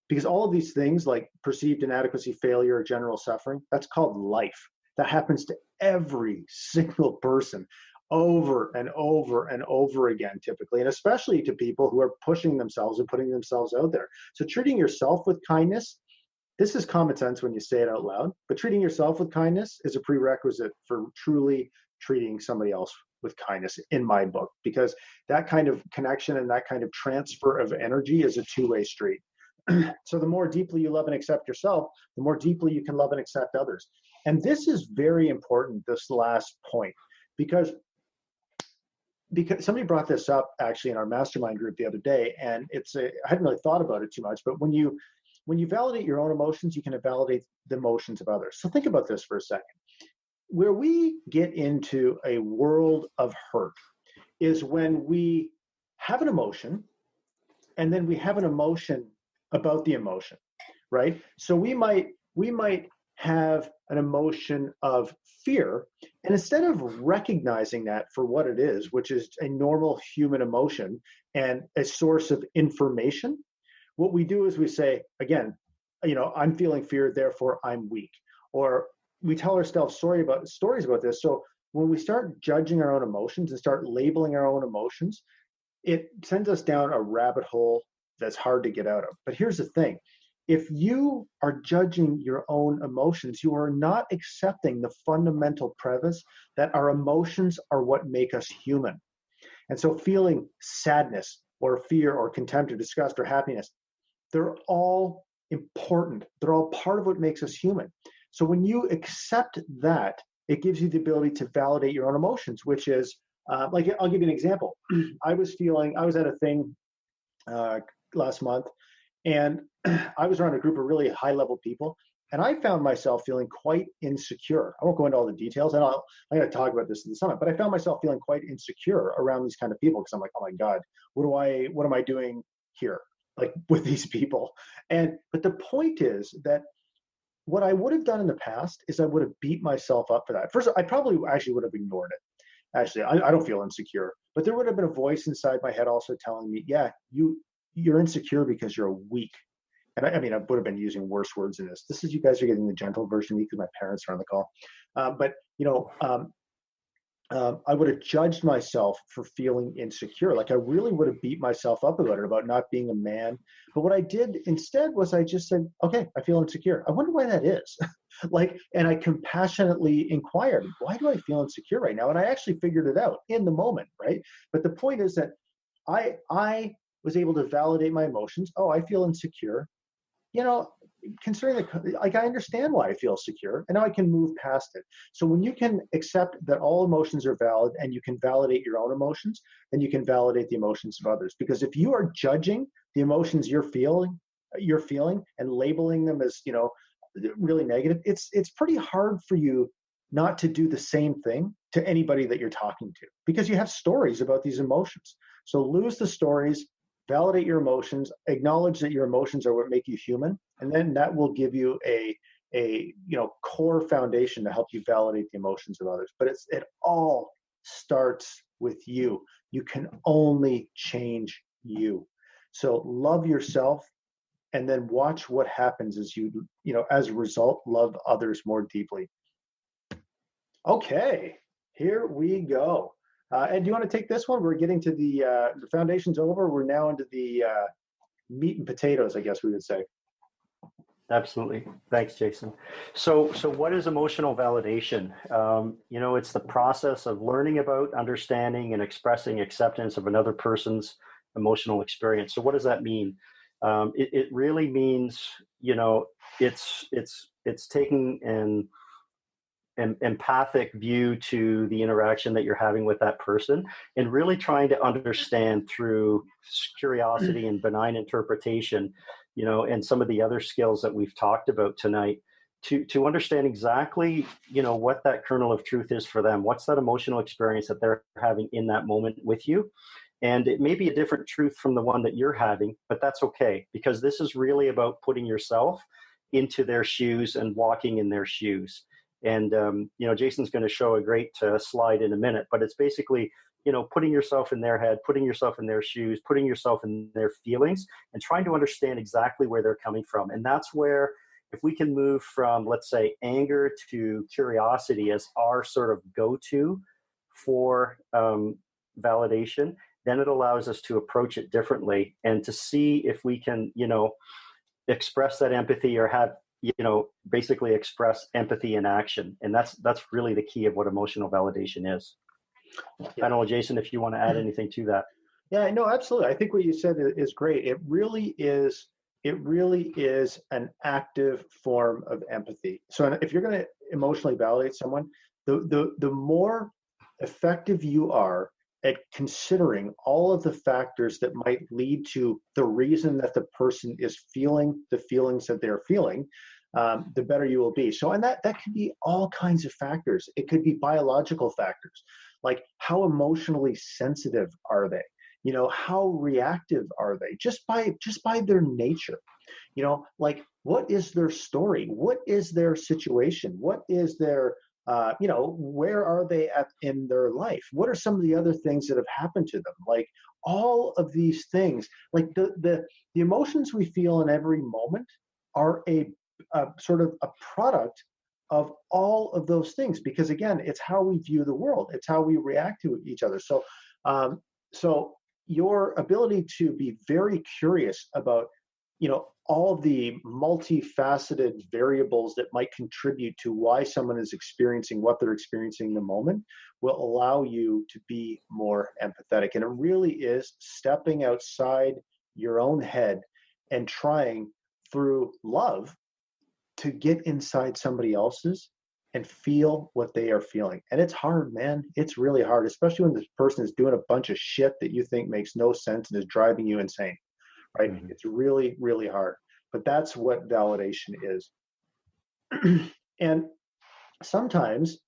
because all of these things like perceived inadequacy, failure, or general suffering, that's called life. That happens to every single person over and over and over again, typically, and especially to people who are pushing themselves and putting themselves out there. So treating yourself with kindness, this is common sense when you say it out loud, but treating yourself with kindness is a prerequisite for truly treating somebody else with kindness in my book, because that kind of connection and that kind of transfer of energy is a two-way street. So the more deeply you love and accept yourself, the more deeply you can love and accept others. And this is very important, this last point, because somebody brought this up actually in our mastermind group the other day, and I hadn't really thought about it too much, but when you validate your own emotions, you can validate the emotions of others. So think about this for a second. where we get into a world of hurt is when we have an emotion and then we have an emotion about the emotion, right? So we might have an emotion of fear, and instead of recognizing that for what it is, which is a normal human emotion and a source of information, what we do is we say, again, I'm feeling fear, therefore I'm weak. Or we tell ourselves stories about this. So when we start judging our own emotions and start labeling our own emotions, it sends us down a rabbit hole that's hard to get out of. But here's the thing. If you are judging your own emotions, you are not accepting the fundamental premise that our emotions are what make us human. And so feeling sadness or fear or contempt or disgust or happiness, they're all important. They're all part of what makes us human. So when you accept that, it gives you the ability to validate your own emotions, which is, like, I'll give you an example. I was at a thing last month, and I was around a group of really high-level people, and I found myself feeling quite insecure. I won't go into all the details, and I'm going to talk about this in the summit, but I found myself feeling quite insecure around these kind of people because I'm like, oh my God, what am I doing here, like, with these people? But the point is that what I would have done in the past is I would have beat myself up for that. First, I probably actually would have ignored it. Actually, I don't feel insecure, but there would have been a voice inside my head also telling me, yeah, you're insecure because you're weak. And I mean, I would have been using worse words in this. This is, you guys are getting the gentle version of me because my parents are on the call. But I would have judged myself for feeling insecure. Like, I really would have beat myself up about it, about not being a man. But what I did instead was I just said, okay, I feel insecure. I wonder why that is. And I compassionately inquired, why do I feel insecure right now? And I actually figured it out in the moment, right? But the point is that I was able to validate my emotions. Oh, I feel insecure. Considering I understand why I feel secure, and now I can move past it. So when you can accept that all emotions are valid and you can validate your own emotions, then you can validate the emotions of others. Because if you are judging the emotions you're feeling and labeling them as, really negative, it's pretty hard for you not to do the same thing to anybody that you're talking to, because you have stories about these emotions. So lose the stories, validate your emotions, acknowledge that your emotions are what make you human, and then that will give you a core foundation to help you validate the emotions of others. But it all starts with you. You can only change you. So love yourself, and then watch what happens as as a result, love others more deeply. Okay, here we go. Ed, do you want to take this one? We're getting to the foundation's over. We're now into the meat and potatoes, I guess we would say. Absolutely. Thanks, Jason. So what is emotional validation? It's the process of learning about, understanding, and expressing acceptance of another person's emotional experience. So what does that mean? It really means, it's taking an empathic view to the interaction that you're having with that person, and really trying to understand through curiosity and benign interpretation, and some of the other skills that we've talked about tonight, to understand exactly, what that kernel of truth is for them. What's that emotional experience that they're having in that moment with you? And it may be a different truth from the one that you're having, but that's okay, because this is really about putting yourself into their shoes and walking in their shoes. And, Jason's going to show a great slide in a minute, but it's basically, putting yourself in their head, putting yourself in their shoes, putting yourself in their feelings, and trying to understand exactly where they're coming from. And that's where, if we can move from, let's say, anger to curiosity as our sort of go-to for validation, then it allows us to approach it differently and to see if we can, express that empathy, or have, basically express empathy in action. And that's really the key of what emotional validation is. Yeah. I don't know, Jason, if you want to add anything to that. Yeah, no, absolutely. I think what you said is great. It really is an active form of empathy. So if you're going to emotionally validate someone, the more effective you are at considering all of the factors that might lead to the reason that the person is feeling the feelings that they're feeling, the better you will be. So, and that could be all kinds of factors. It could be biological factors, like how emotionally sensitive are they? You know, how reactive are they? Just by their nature. You know, like what is their story? What is their situation? What is their you know, where are they at in their life? What are some of the other things that have happened to them? Like all of these things, like the emotions we feel in every moment are a sort of a product of all of those things. Because again, it's how we view the world. It's how we react to each other. So, so your ability to be very curious about, you know, all the multifaceted variables that might contribute to why someone is experiencing what they're experiencing in the moment will allow you to be more empathetic. And it really is stepping outside your own head and trying through love to get inside somebody else's and feel what they are feeling. And it's hard, man. It's really hard, especially when this person is doing a bunch of shit that you think makes no sense and is driving you insane. Right? Mm-hmm. It's really, really hard. But that's what validation is. And sometimes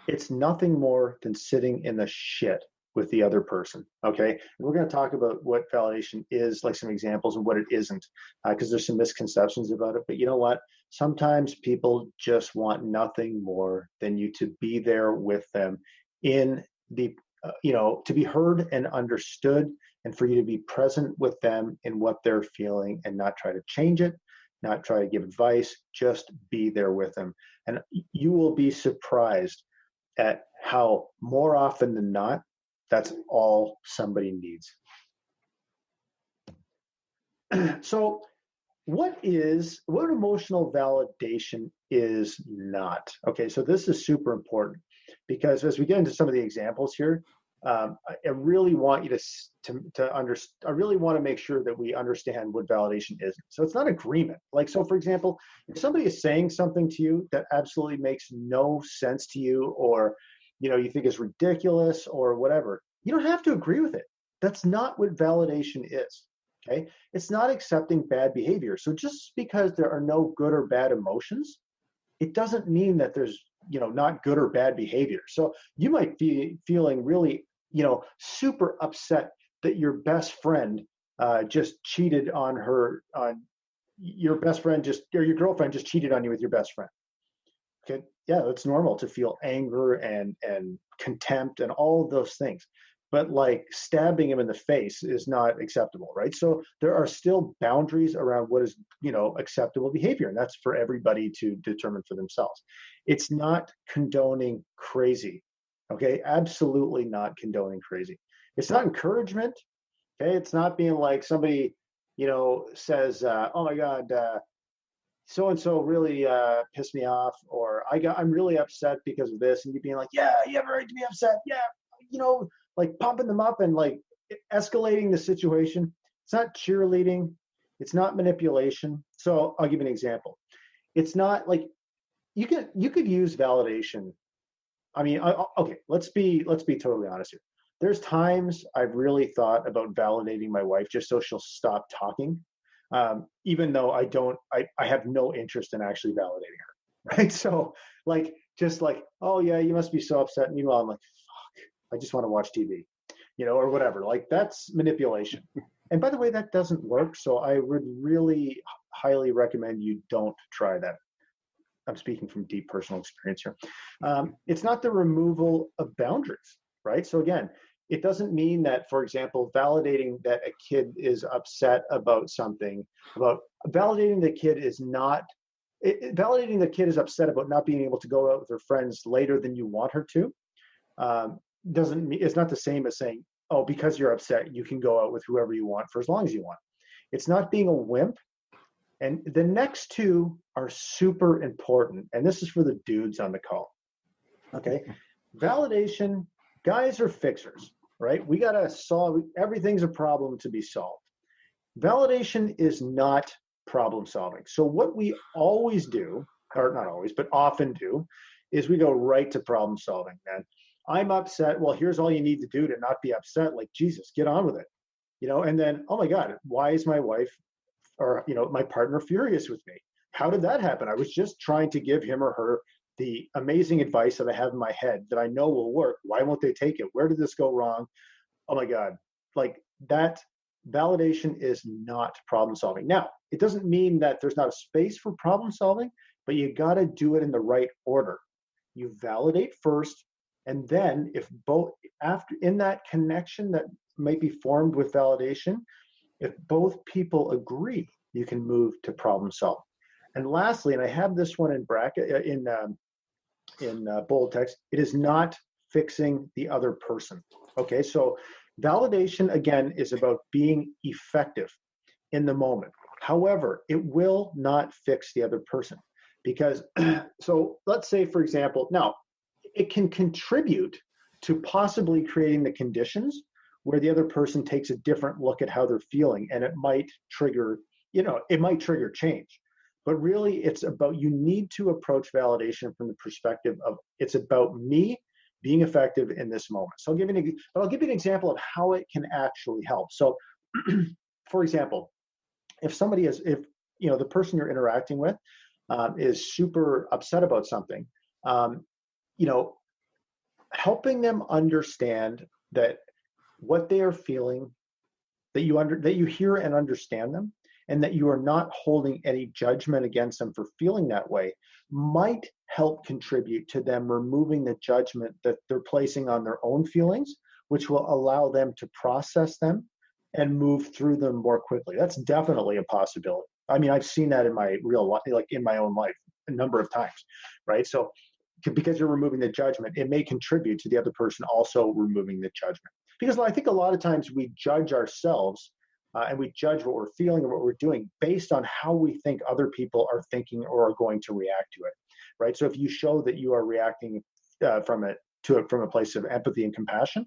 it's nothing more than sitting in the shit with the other person. Okay. And we're going to talk about what validation is, like some examples of what it isn't, because there's some misconceptions about it. But you know what? Sometimes people just want nothing more than you to be there with them in the, you know, to be heard and understood, and for you to be present with them in what they're feeling and not try to change it, not try to give advice, just be there with them. And you will be surprised at how more often than not, that's all somebody needs. So what emotional validation is not? Okay, so this is super important, because as we get into some of the examples here, I really want you to understand. I really want to make sure that we understand what validation is. So it's not agreement. Like, so for example, if somebody is saying something to you that absolutely makes no sense to you, or you know, you think is ridiculous or whatever, you don't have to agree with it. That's not what validation is. Okay, it's not accepting bad behavior. So just because there are no good or bad emotions, it doesn't mean that there's, you know, not good or bad behavior. So you might be feeling really, you know, super upset that your best friend just cheated on your best friend or your girlfriend just cheated on you with your best friend. Okay, yeah, it's normal to feel anger and contempt and all of those things. But like stabbing him in the face is not acceptable, right? So there are still boundaries around what is, you know, acceptable behavior, and that's for everybody to determine for themselves. It's not condoning crazy, okay? Absolutely not condoning crazy. It's not encouragement, okay? It's not being like somebody, you know, says, "Oh my God, so and so really pissed me off," or I'm really upset because of this, and you being like, "Yeah, you have a right to be upset, yeah," you know. Like pumping them up and like escalating the situation. It's not cheerleading. It's not manipulation. So I'll give you an example. It's not like you could use validation. I mean, okay, let's be totally honest here. There's times I've really thought about validating my wife just so she'll stop talking, even though I have no interest in actually validating her, right? So like, just like, oh yeah, you must be so upset. Meanwhile, I'm like, I just want to watch TV, you know, or whatever. Like that's manipulation. And by the way, that doesn't work. So I would really highly recommend you don't try that. I'm speaking from deep personal experience here. It's not the removal of boundaries, right? So again, it doesn't mean that, for example, validating that a kid is upset about something, about validating the kid is not, validating the kid is upset about not being able to go out with her friends later than you want her to. Doesn't mean, it's not the same as saying, oh, because you're upset, you can go out with whoever you want for as long as you want. It's not being a wimp. And the next two are super important. And this is for the dudes on the call. Okay. Validation, guys are fixers, right? We got to solve, everything's a problem to be solved. Validation is not problem solving. So what we always do, or not always, but often do, is we go right to problem solving, man. I'm upset. Well, here's all you need to do to not be upset. Like, Jesus, get on with it. You know, and then, oh my God, why is my wife or, you know, my partner furious with me? how did that happen? I was just trying to give him or her the amazing advice that I have in my head that I know will work. Why won't they take it? Where did this go wrong? Oh my God. Like that validation is not problem solving. Now, it doesn't mean that there's not a space for problem solving, but you got to do it in the right order. You validate first, and then if both after in that connection that might be formed with validation, if both people agree, you can move to problem solve. And lastly, and I have this one in bracket in bold text, it is not fixing the other person. Okay, so validation again is about being effective in the moment. However, it will not fix the other person because, so let's say, for example, now it can contribute to possibly creating the conditions where the other person takes a different look at how they're feeling, and it might trigger, it might trigger change. But really, it's about, you need to approach validation from the perspective of, it's about me being effective in this moment. So I'll give you an example of how it can actually help. So, for example, if the person you're interacting with is super upset about something, helping them understand that what they are feeling, that you hear and understand them, and that you are not holding any judgment against them for feeling that way, might help contribute to them removing the judgment that they're placing on their own feelings, which will allow them to process them and move through them more quickly. That's definitely a possibility. I mean, I've seen that in my real life, like in my own life, a number of times, right? So because you're removing the judgment, it may contribute to the other person also removing the judgment. Because I think a lot of times we judge ourselves and we judge what we're feeling or what we're doing based on how we think other people are thinking or are going to react to it, right? So if you show that you are reacting from a place of empathy and compassion,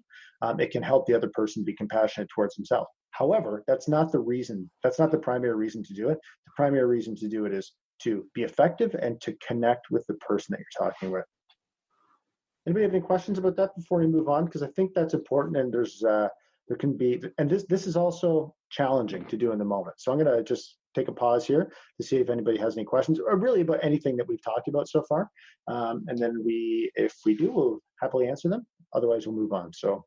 it can help the other person be compassionate towards themselves. However, that's not the reason. That's not the primary reason to do it. The primary reason to do it is to be effective and to connect with the person that you're talking with. Anybody have any questions about that before we move on? Because I think that's important, and there can be, and this is also challenging to do in the moment. So I'm going to just take a pause here to see if anybody has any questions, or really about anything that we've talked about so far. And then if we do, we'll happily answer them. Otherwise, we'll move on. So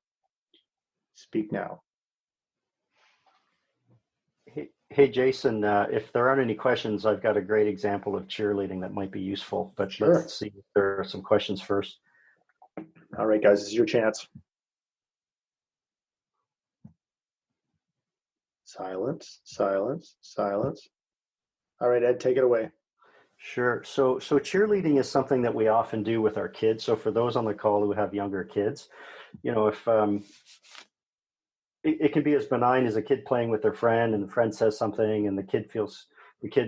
speak now. Hey, Jason, if there aren't any questions, I've got a great example of cheerleading that might be useful, but Sure. Let's see if there are some questions first. All right, guys, this is your chance. Silence, silence, silence. All right, Ed, take it away. Sure. So cheerleading is something that we often do with our kids. So for those on the call who have younger kids, if it can be as benign as a kid playing with their friend, and the friend says something and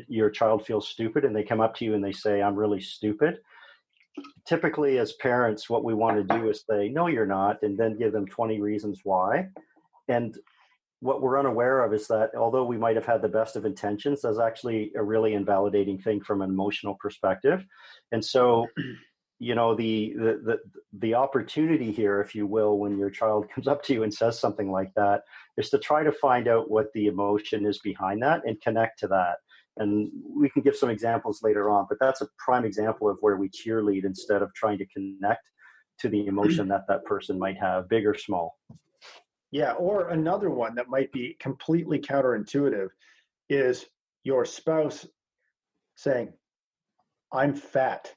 your child feels stupid, and they come up to you and they say, "I'm really stupid." Typically as parents, what we want to do is say, "No, you're not," and then give them 20 reasons why. And what we're unaware of is that although we might have had the best of intentions, that's actually a really invalidating thing from an emotional perspective. And so, the opportunity here, if you will, when your child comes up to you and says something like that, is to try to find out what the emotion is behind that and connect to that. And we can give some examples later on, but that's a prime example of where we cheerlead instead of trying to connect to the emotion that person might have, big or small. Yeah, or another one that might be completely counterintuitive is your spouse saying, "I'm fat."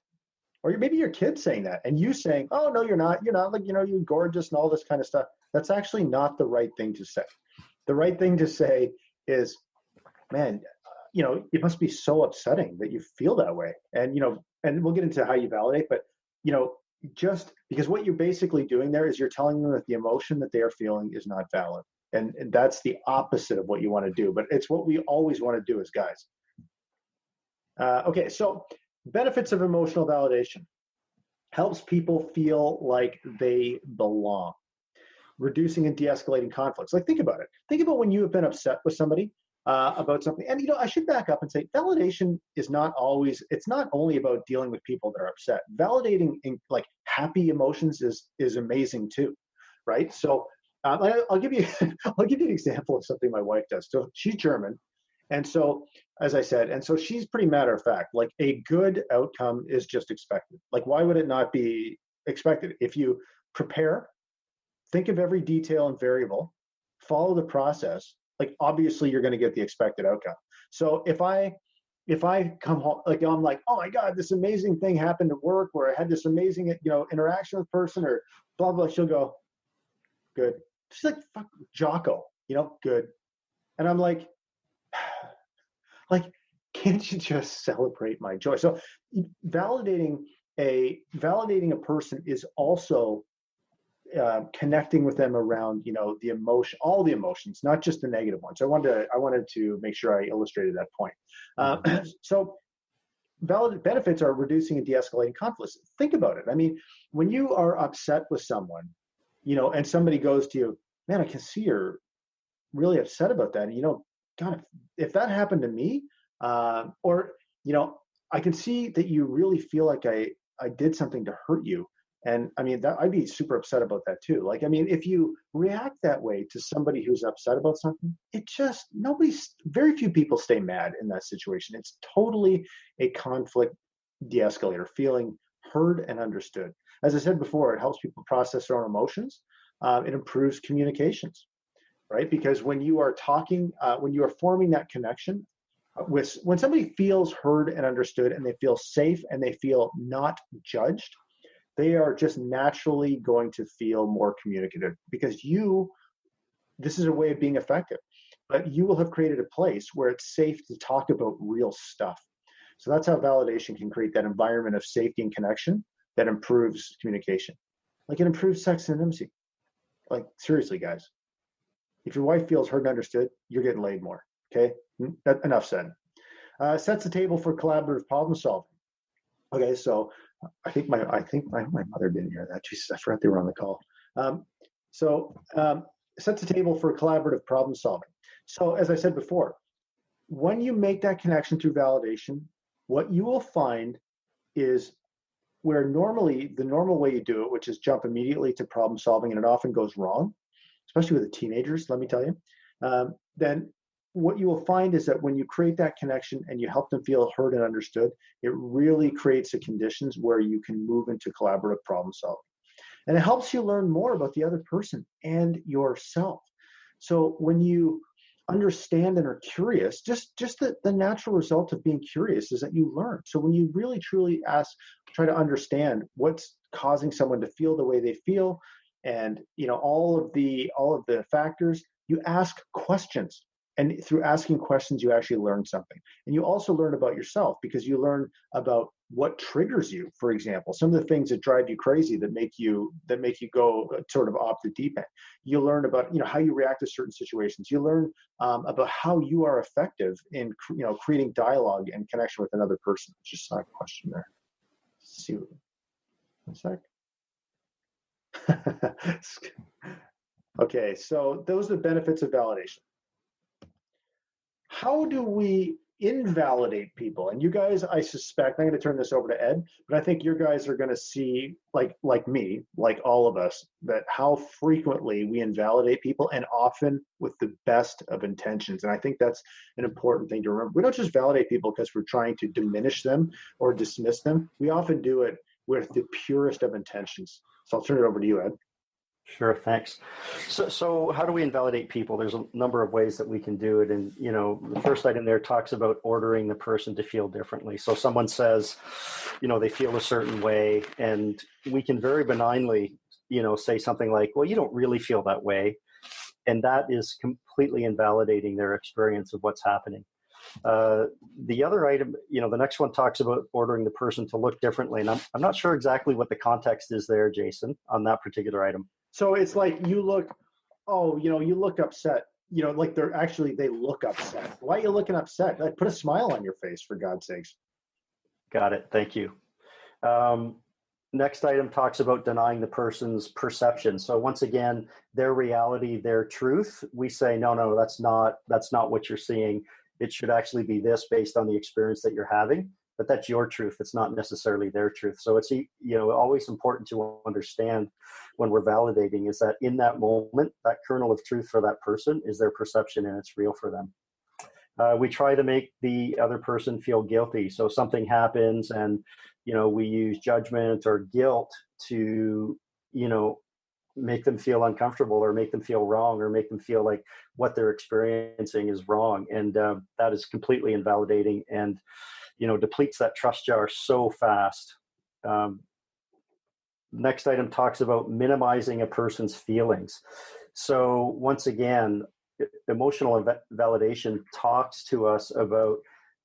Or maybe your kid saying that, and you saying, "Oh, no, you're not, like, you're gorgeous," and all this kind of stuff. That's actually not the right thing to say. The right thing to say is, "Man, it must be so upsetting that you feel that way." And, and we'll get into how you validate, but, just because what you're basically doing there is you're telling them that the emotion that they are feeling is not valid. And that's the opposite of what you want to do, but it's what we always want to do as guys. Okay, so benefits of emotional validation. Helps people feel like they belong. Reducing and de-escalating conflicts. Like, think about it. Think about when you have been upset with somebody about something. And, I should back up and say validation is it's not only about dealing with people that are upset. Validating like happy emotions is amazing too, right? So I'll give you an example of something my wife does. So she's German, And so, as I said, and so she's pretty matter of fact, like a good outcome is just expected. Like, why would it not be expected? If you prepare, think of every detail and variable, follow the process, like obviously you're going to get the expected outcome. So if I come home, like I'm like, oh my God, this amazing thing happened at work where I had this amazing, interaction with a person or blah, blah, she'll go, good. She's like, fuck, Jocko, good. And I'm like, can't you just celebrate my joy? So validating a person is also connecting with them around, the emotion, all the emotions, not just the negative ones. I wanted to make sure I illustrated that point. So valid benefits are reducing and de-escalating conflicts. Think about it. I mean, when you are upset with someone, and somebody goes to you, man, I can see you're really upset about that. And, God, if that happened to me, or, I can see that you really feel like I did something to hurt you. And I mean, I'd be super upset about that too. Like, I mean, if you react that way to somebody who's upset about something, very few people stay mad in that situation. It's totally a conflict de-escalator, feeling heard and understood. As I said before, it helps people process their own emotions. It improves communications, right? Because when you are talking, when you are forming that connection when somebody feels heard and understood and they feel safe and they feel not judged, they are just naturally going to feel more communicative because this is a way of being effective, but you will have created a place where it's safe to talk about real stuff. So that's how validation can create that environment of safety and connection that improves communication. Like it improves sex and intimacy. Like seriously, guys, if your wife feels heard and understood, you're getting laid more. Okay, enough said. Sets the table for collaborative problem solving. Okay, so I think my mother didn't hear that. Jesus, I forgot they were on the call. Sets the table for collaborative problem solving. So as I said before, when you make that connection through validation, what you will find is where normally the normal way you do it, which is jump immediately to problem solving, and it often goes wrong, especially with the teenagers, let me tell you, then what you will find is that when you create that connection and you help them feel heard and understood, it really creates the conditions where you can move into collaborative problem solving. And it helps you learn more about the other person and yourself. So when you understand and are curious, just the natural result of being curious is that you learn. So when you really truly try to understand what's causing someone to feel the way they feel, and all of the factors, you ask questions. And through asking questions, you actually learn something. And you also learn about yourself because you learn about what triggers you, for example, some of the things that drive you crazy that make you go sort of off the deep end. You learn about, how you react to certain situations. You learn about how you are effective in, creating dialogue and connection with another person. Just saw a question there. Let's see. One sec. Okay, so those are the benefits of validation. How do we invalidate people? And you guys, I suspect, I'm going to turn this over to Ed, but I think you guys are going to see, like me, like all of us, that how frequently we invalidate people, and often with the best of intentions. And I think that's an important thing to remember. We don't just validate people because we're trying to diminish them or dismiss them. We often do it with the purest of intentions. So I'll turn it over to you, Ed. Sure, thanks. So how do we invalidate people? There's a number of ways that we can do it. And, the first item there talks about ordering the person to feel differently. So someone says, they feel a certain way, and we can very benignly, say something like, well, you don't really feel that way. And that is completely invalidating their experience of what's happening. The other item, the next one talks about ordering the person to look differently. And I'm not sure exactly what the context is there, Jason, on that particular item. So it's like you look upset, like they look upset. Why are you looking upset? Like, put a smile on your face, for God's sakes. Got it. Thank you. Next item talks about denying the person's perception. So once again, their reality, their truth, we say, no, that's not what you're seeing. It should actually be this based on the experience that you're having. But that's your truth. It's not necessarily their truth. So it's always important to understand when we're validating is that in that moment, that kernel of truth for that person is their perception and it's real for them. we try to make the other person feel guilty. So something happens and, we use judgment or guilt to, make them feel uncomfortable or make them feel wrong or make them feel like what they're experiencing is wrong. And that is completely invalidating and, depletes that trust jar so fast. Next item talks about minimizing a person's feelings. So once again, emotional validation talks to us about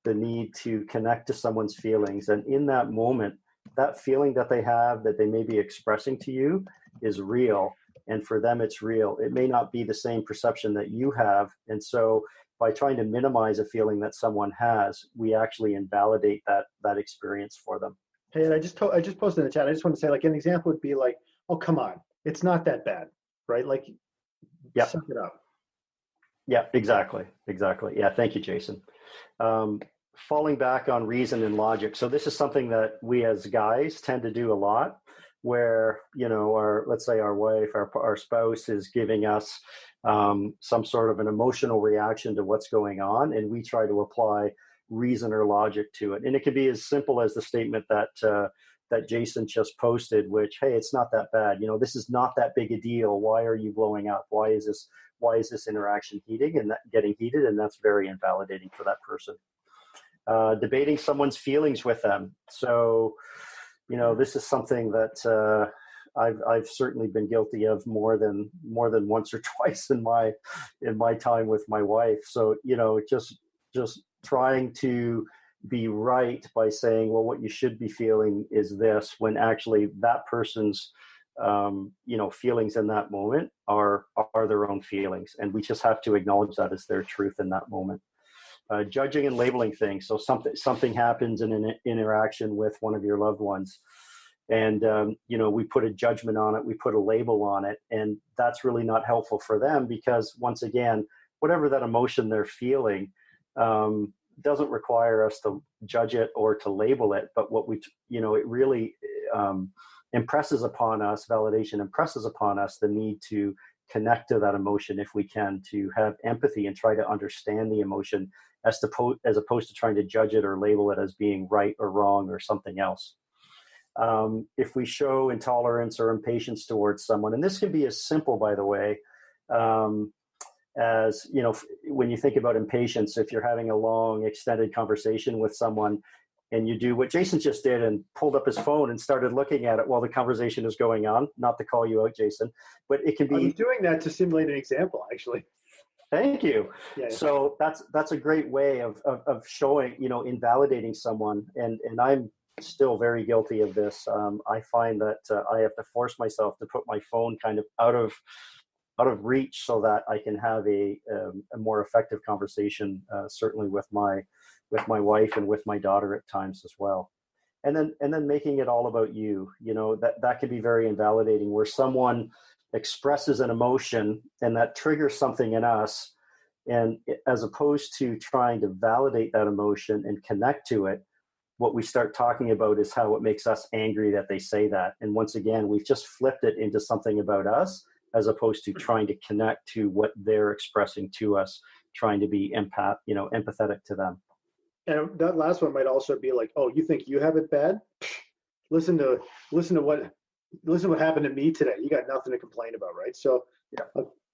the need to connect to someone's feelings. And in that moment, that feeling that they have that they may be expressing to you is real. And for them, it's real. It may not be the same perception that you have. And so by trying to minimize a feeling that someone has, we actually invalidate that experience for them. Hey, and I just posted in the chat. I just want to say, like, an example would be like, "Oh, come on, it's not that bad," right? Like, suck it up. Yeah, exactly. Yeah, thank you, Jason. Falling back on reason and logic. So this is something that we as guys tend to do a lot, where let's say our wife, our spouse is giving us some sort of an emotional reaction to what's going on, and we try to apply reason or logic to it. And it can be as simple as the statement that Jason just posted, which, hey, it's not that bad. This is not that big a deal. Why are you blowing up? Why is this interaction getting heated? And that's very invalidating for that person. Debating someone's feelings with them. So, this is something that I've certainly been guilty of more than once or twice in my time with my wife. So, just trying to be right by saying, well, what you should be feeling is this, when actually that person's feelings in that moment are their own feelings, and we just have to acknowledge that as their truth in that moment. Judging and labeling things. So something happens in an interaction with one of your loved ones, and we put a judgment on it, we put a label on it, and that's really not helpful for them, because once again, whatever that emotion they're feeling doesn't require us to judge it or to label it, but it really impresses upon us, validation impresses upon us the need to connect to that emotion if we can, to have empathy and try to understand the emotion as opposed to trying to judge it or label it as being right or wrong or something else. If we show intolerance or impatience towards someone, and this can be as simple, by the way, as when you think about impatience, if you're having a long extended conversation with someone and you do what Jason just did and pulled up his phone and started looking at it while the conversation is going on, not to call you out, Jason, but it can be... I'm doing that to simulate an example, actually. Thank you. Yeah. So that's a great way of showing, invalidating someone. And I'm still very guilty of this. I find that I have to force myself to put my phone kind of out of reach so that I can have a more effective conversation, certainly with my wife and with my daughter at times as well. And then making it all about you, that can be very invalidating, where someone expresses an emotion and that triggers something in us. And as opposed to trying to validate that emotion and connect to it, what we start talking about is how it makes us angry that they say that. And once again, we've just flipped it into something about us, as opposed to trying to connect to what they're expressing to us, trying to be empathetic to them. And that last one might also be like, "Oh, you think you have it bad? Listen to what happened to me today. You got nothing to complain about, right?" So,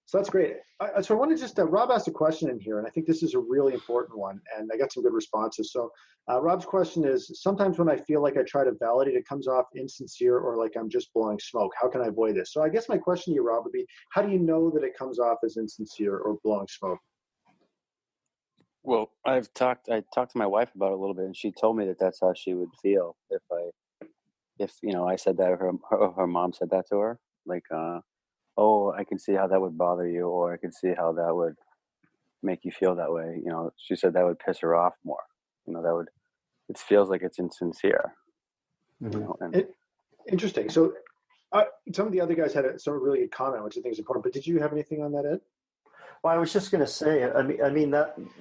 so that's great. So I want to just Rob asked a question in here, and I think this is a really important one, and I got some good responses. So Rob's question is: sometimes when I feel like I try to validate, it comes off insincere or like I'm just blowing smoke. How can I avoid this? So I guess my question to you, Rob, would be: how do you know that it comes off as insincere or blowing smoke? Well, I talked to my wife about it a little bit, and she told me that that's how she would feel if I said that, or her mom said that to her, like, oh, I can see how that would bother you, or I can see how that would make you feel that way. She said that would piss her off more. It feels like it's insincere. Mm-hmm. Interesting. So some of the other guys had some really good comment, which I think is important, but did you have anything on that, Ed? Well, I was just going to say, I mean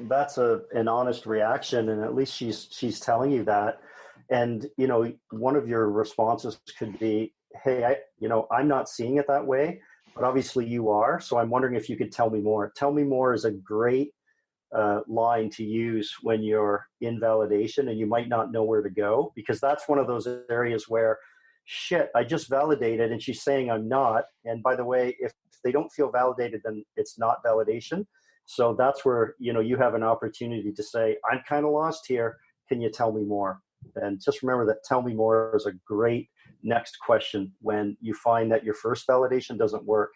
that's an honest reaction, and at least she's telling you that. And one of your responses could be, "Hey, I'm not seeing it that way, but obviously you are. So I'm wondering if you could tell me more." Tell me more is a great line to use when you're in validation and you might not know where to go, because that's one of those areas where, shit, I just validated and she's saying I'm not. And by the way, if they don't feel validated, then it's not validation. So that's where, you have an opportunity to say, I'm kind of lost here. Can you tell me more? And just remember that tell me more is a great next question when you find that your first validation doesn't work.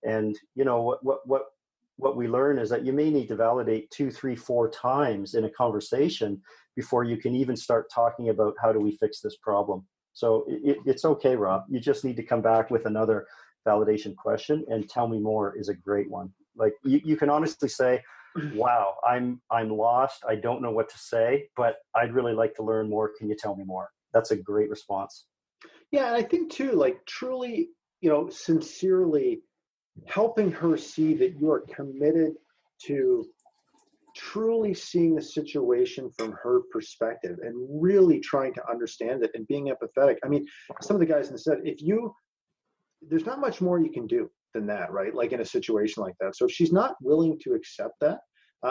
And what we learn is that you may need to validate 2, 3, 4 times in a conversation before you can even start talking about how do we fix this problem. So it's okay, Rob. You just need to come back with another validation question, and tell me more is a great one. Like you can honestly say, wow, I'm lost. I don't know what to say, but I'd really like to learn more. Can you tell me more? That's a great response. Yeah, and I think too, like truly, sincerely helping her see that you are committed to truly seeing the situation from her perspective and really trying to understand it and being empathetic. I mean, some of the guys said, there's not much more you can do than that, right? Like in a situation like that. So if she's not willing to accept that,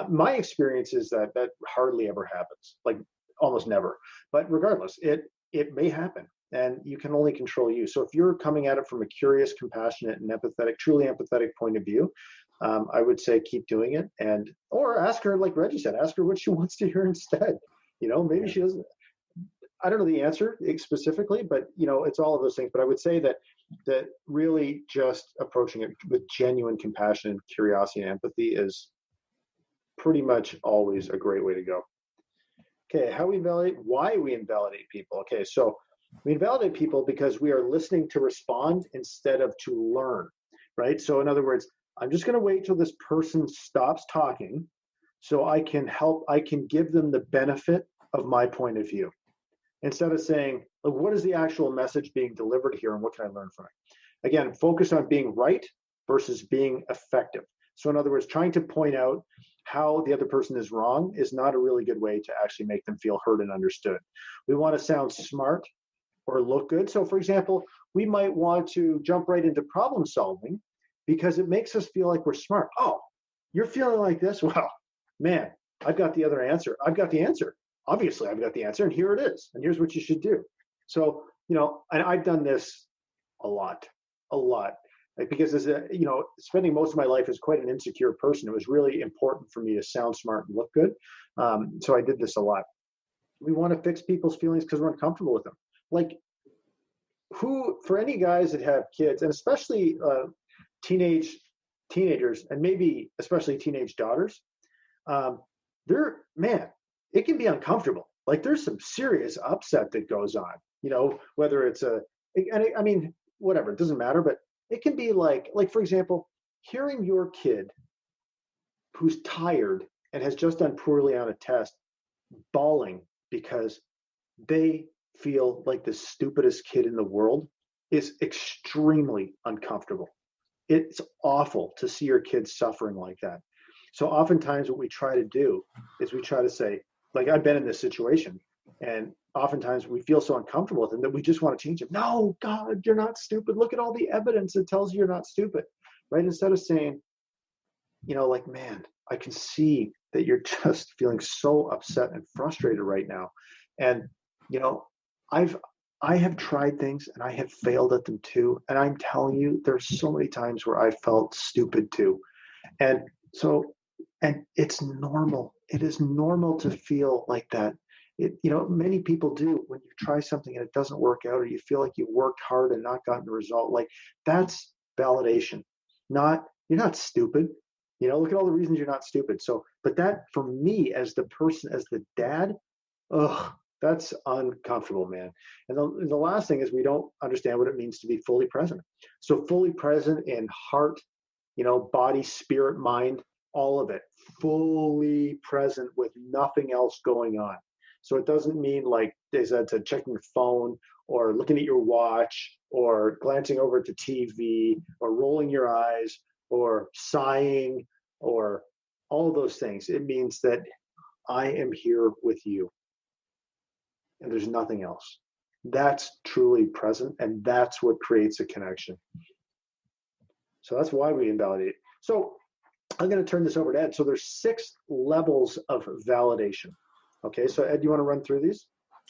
my experience is that hardly ever happens, like almost never. But regardless, it may happen. And you can only control you. So if you're coming at it from a curious, compassionate, and empathetic, truly empathetic point of view, I would say keep doing it, or ask her, like Reggie said, ask her what she wants to hear instead. Maybe she doesn't. I don't know the answer specifically, but it's all of those things. But I would say that really just approaching it with genuine compassion and curiosity and empathy is pretty much always a great way to go. Okay, why we invalidate people. Okay, so we invalidate people because we are listening to respond instead of to learn, right? So in other words, I'm just going to wait till this person stops talking so I can give them the benefit of my point of view. Instead of saying, look, what is the actual message being delivered here and what can I learn from it? Again, focus on being right versus being effective. So in other words, trying to point out how the other person is wrong is not a really good way to actually make them feel heard and understood. We want to sound smart or look good. So for example, we might want to jump right into problem solving because it makes us feel like we're smart. Oh, you're feeling like this? Well, man, I've got the other answer. I've got the answer. Obviously, I've got the answer, and here it is. And here's what you should do. So, and I've done this a lot, like, because spending most of my life as quite an insecure person, it was really important for me to sound smart and look good. So I did this a lot. We want to fix people's feelings because we're uncomfortable with them. Like, for any guys that have kids, and especially teenagers, and maybe especially teenage daughters, it can be uncomfortable. Like there's some serious upset that goes on, whether it's whatever, it doesn't matter, but it can be like for example, hearing your kid who's tired and has just done poorly on a test, bawling because they feel like the stupidest kid in the world is extremely uncomfortable. It's awful to see your kids suffering like that. So oftentimes what we try to do is we try to say, like I've been in this situation, and oftentimes we feel so uncomfortable with them that we just want to change it. No, God, you're not stupid. Look at all the evidence that tells you you're not stupid, right? Instead of saying, like, man, I can see that you're just feeling so upset and frustrated right now. And, I have tried things and I have failed at them too. And I'm telling you, there's so many times where I felt stupid too. And it's normal. It is normal to feel like that. Many people do when you try something and it doesn't work out, or you feel like you worked hard and not gotten the result. Like that's validation. You're not stupid. Look at all the reasons you're not stupid. So, but that for me as the person, as the dad, that's uncomfortable, man. And the last thing is we don't understand what it means to be fully present. So fully present in heart, body, spirit, mind, all of it, fully present with nothing else going on. So it doesn't mean like they said to checking your phone or looking at your watch or glancing over to TV or rolling your eyes or sighing or all of those things. It means that I am here with you and there's nothing else. That's truly present, and that's what creates a connection. So that's why we invalidate. So I'm going to turn this over to Ed. So there's 6 levels of validation. Okay, so Ed, do you want to run through these?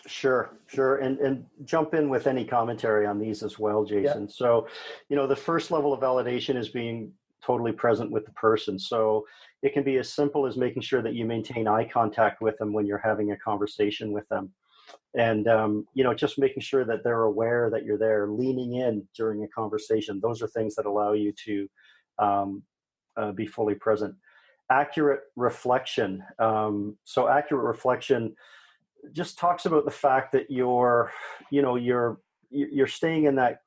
Sure. And jump in with any commentary on these as well, Jason. Yeah. So, the first level of validation is being totally present with the person. So it can be as simple as making sure that you maintain eye contact with them when you're having a conversation with them. And, just making sure that they're aware that you're there, leaning in during a conversation. Those are things that allow you to be fully present. Accurate reflection. So accurate reflection just talks about the fact that you're staying in that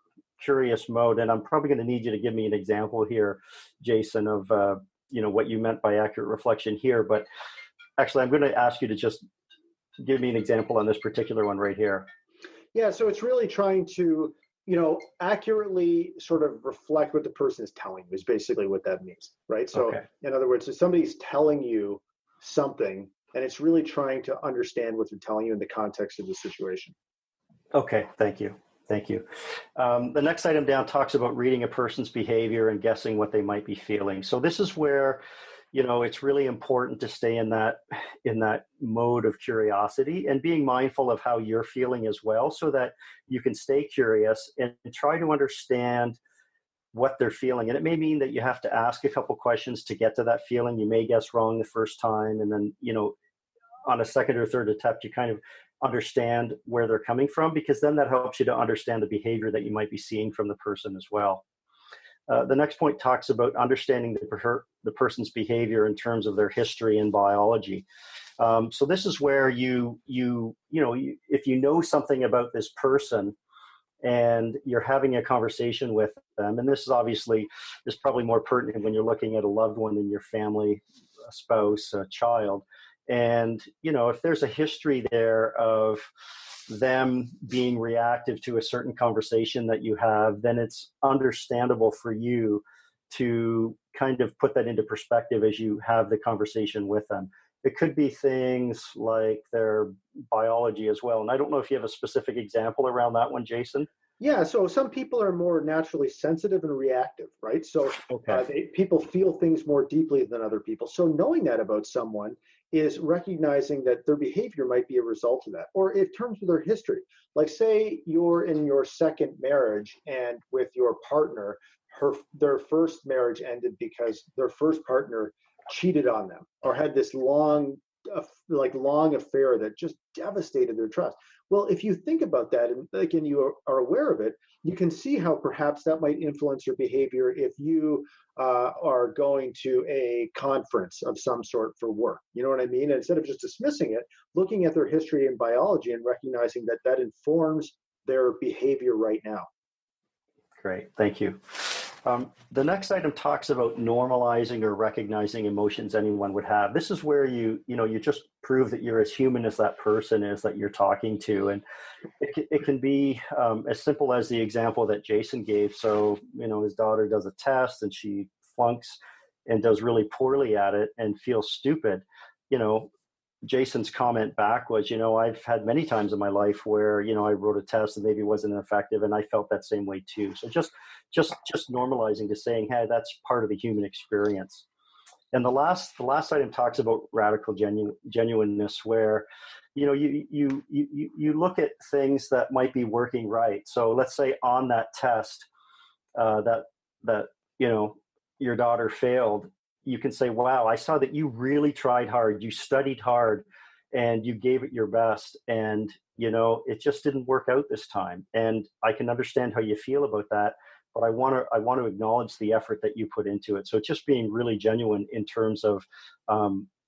curious mode. And I'm probably going to need you to give me an example here, Jason, of what you meant by accurate reflection here. But actually, I'm going to ask you to just give me an example on this particular one right here. Yeah, so it's really trying to, accurately sort of reflect what the person is telling you is basically what that means, right? So Okay. In other words, if somebody's telling you something, and it's really trying to understand what they're telling you in the context of the situation. Okay, thank you. The next item down talks about reading a person's behavior and guessing what they might be feeling. So this is where, it's really important to stay in that mode of curiosity and being mindful of how you're feeling as well, so that you can stay curious and try to understand what they're feeling. And it may mean that you have to ask a couple questions to get to that feeling. You may guess wrong the first time, and then, on a second or third attempt, you kind of understand where they're coming from, because then that helps you to understand the behavior that you might be seeing from the person as well. The next point talks about understanding the person's behavior in terms of their history and biology. So this is where if you know something about this person and you're having a conversation with them, and this is probably more pertinent when you're looking at a loved one in your family, a spouse, a child. And, if there's a history there of them being reactive to a certain conversation that you have, then it's understandable for you to kind of put that into perspective as you have the conversation with them. It could be things like their biology as well. And I don't know if you have a specific example around that one, Jason. Yeah, so some people are more naturally sensitive and reactive, right? So people feel things more deeply than other people. So knowing that about someone is recognizing that their behavior might be a result of that, or in terms of their history. Like, say you're in your second marriage, and with your partner, their first marriage ended because their first partner cheated on them or had this long affair that just devastated their trust. Well, if you think about that and you are aware of it, you can see how perhaps that might influence your behavior if you are going to a conference of some sort for work. You know what I mean? And instead of just dismissing it, looking at their history and biology and recognizing that that informs their behavior right now. Great, thank you. The next item talks about normalizing or recognizing emotions anyone would have. This is where you just prove that you're as human as that person is that you're talking to. And it can be as simple as the example that Jason gave. So, his daughter does a test and she flunks and does really poorly at it and feels stupid. Jason's comment back was, I've had many times in my life where, I wrote a test and maybe wasn't effective, and I felt that same way too. So just normalizing to saying, hey, that's part of the human experience. And the last item talks about radical genuineness, where, you look at things that might be working right. So let's say on that test that your daughter failed, you can say, wow, I saw that you really tried hard, you studied hard, and you gave it your best. And, it just didn't work out this time. And I can understand how you feel about that, but I want to acknowledge the effort that you put into it. So it's just being really genuine in terms of,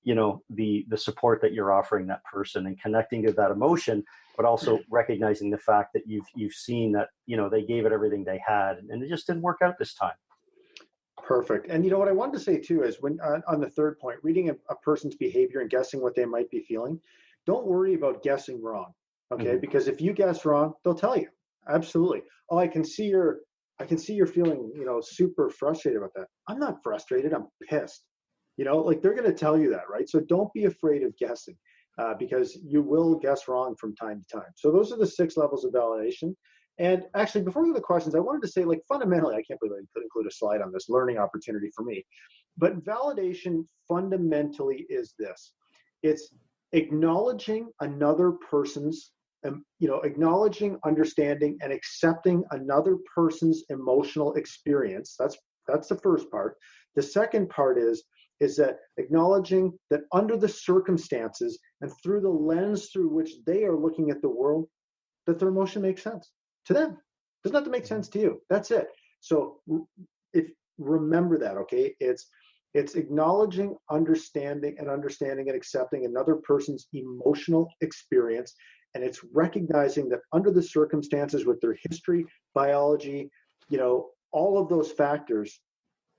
the support that you're offering that person and connecting to that emotion, but also recognizing the fact that you've seen that, they gave it everything they had, and it just didn't work out this time. Perfect. And what I wanted to say too is when on the third point, reading a person's behavior and guessing what they might be feeling, don't worry about guessing wrong. Okay. Mm-hmm. Because if you guess wrong, they'll tell you. Absolutely. Oh, I can see you're feeling, super frustrated about that. I'm not frustrated. I'm pissed. They're going to tell you that, right? So don't be afraid of guessing because you will guess wrong from time to time. So those are the 6 levels of validation. And actually, before we go to the questions, I wanted to say, like, fundamentally, I can't believe I could include a slide on this learning opportunity for me. But validation fundamentally is this: it's acknowledging another person's, acknowledging, understanding, and accepting another person's emotional experience. That's the first part. The second part is that acknowledging that under the circumstances and through the lens through which they are looking at the world, that their emotion makes sense to them. It doesn't have to make sense to you. That's it. So if remember that, okay? It's acknowledging, understanding and accepting another person's emotional experience. And it's recognizing that under the circumstances with their history, biology, all of those factors,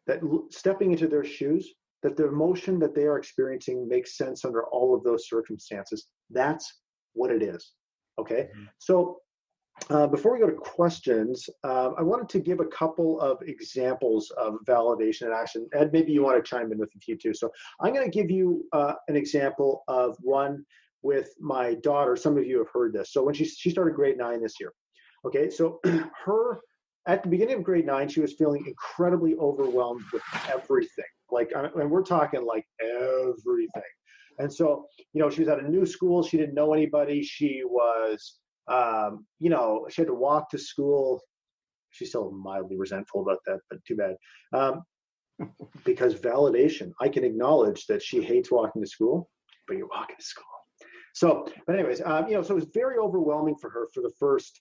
that stepping into their shoes, that the emotion that they are experiencing makes sense under all of those circumstances. That's what it is. Okay. So before we go to questions, I wanted to give a couple of examples of validation and action. Ed, maybe you want to chime in with a few too. So I'm going to give you an example of one with my daughter. Some of you have heard this. So when she started grade 9 this year. Okay. So at the beginning of grade 9, she was feeling incredibly overwhelmed with everything. And we're talking like everything. And so, she was at a new school. She didn't know anybody. She was, she had to walk to school. She's still mildly resentful about that, but too bad. Because validation, I can acknowledge that she hates walking to school, but you're walking to school. So, but anyways, so it was very overwhelming for her for the first,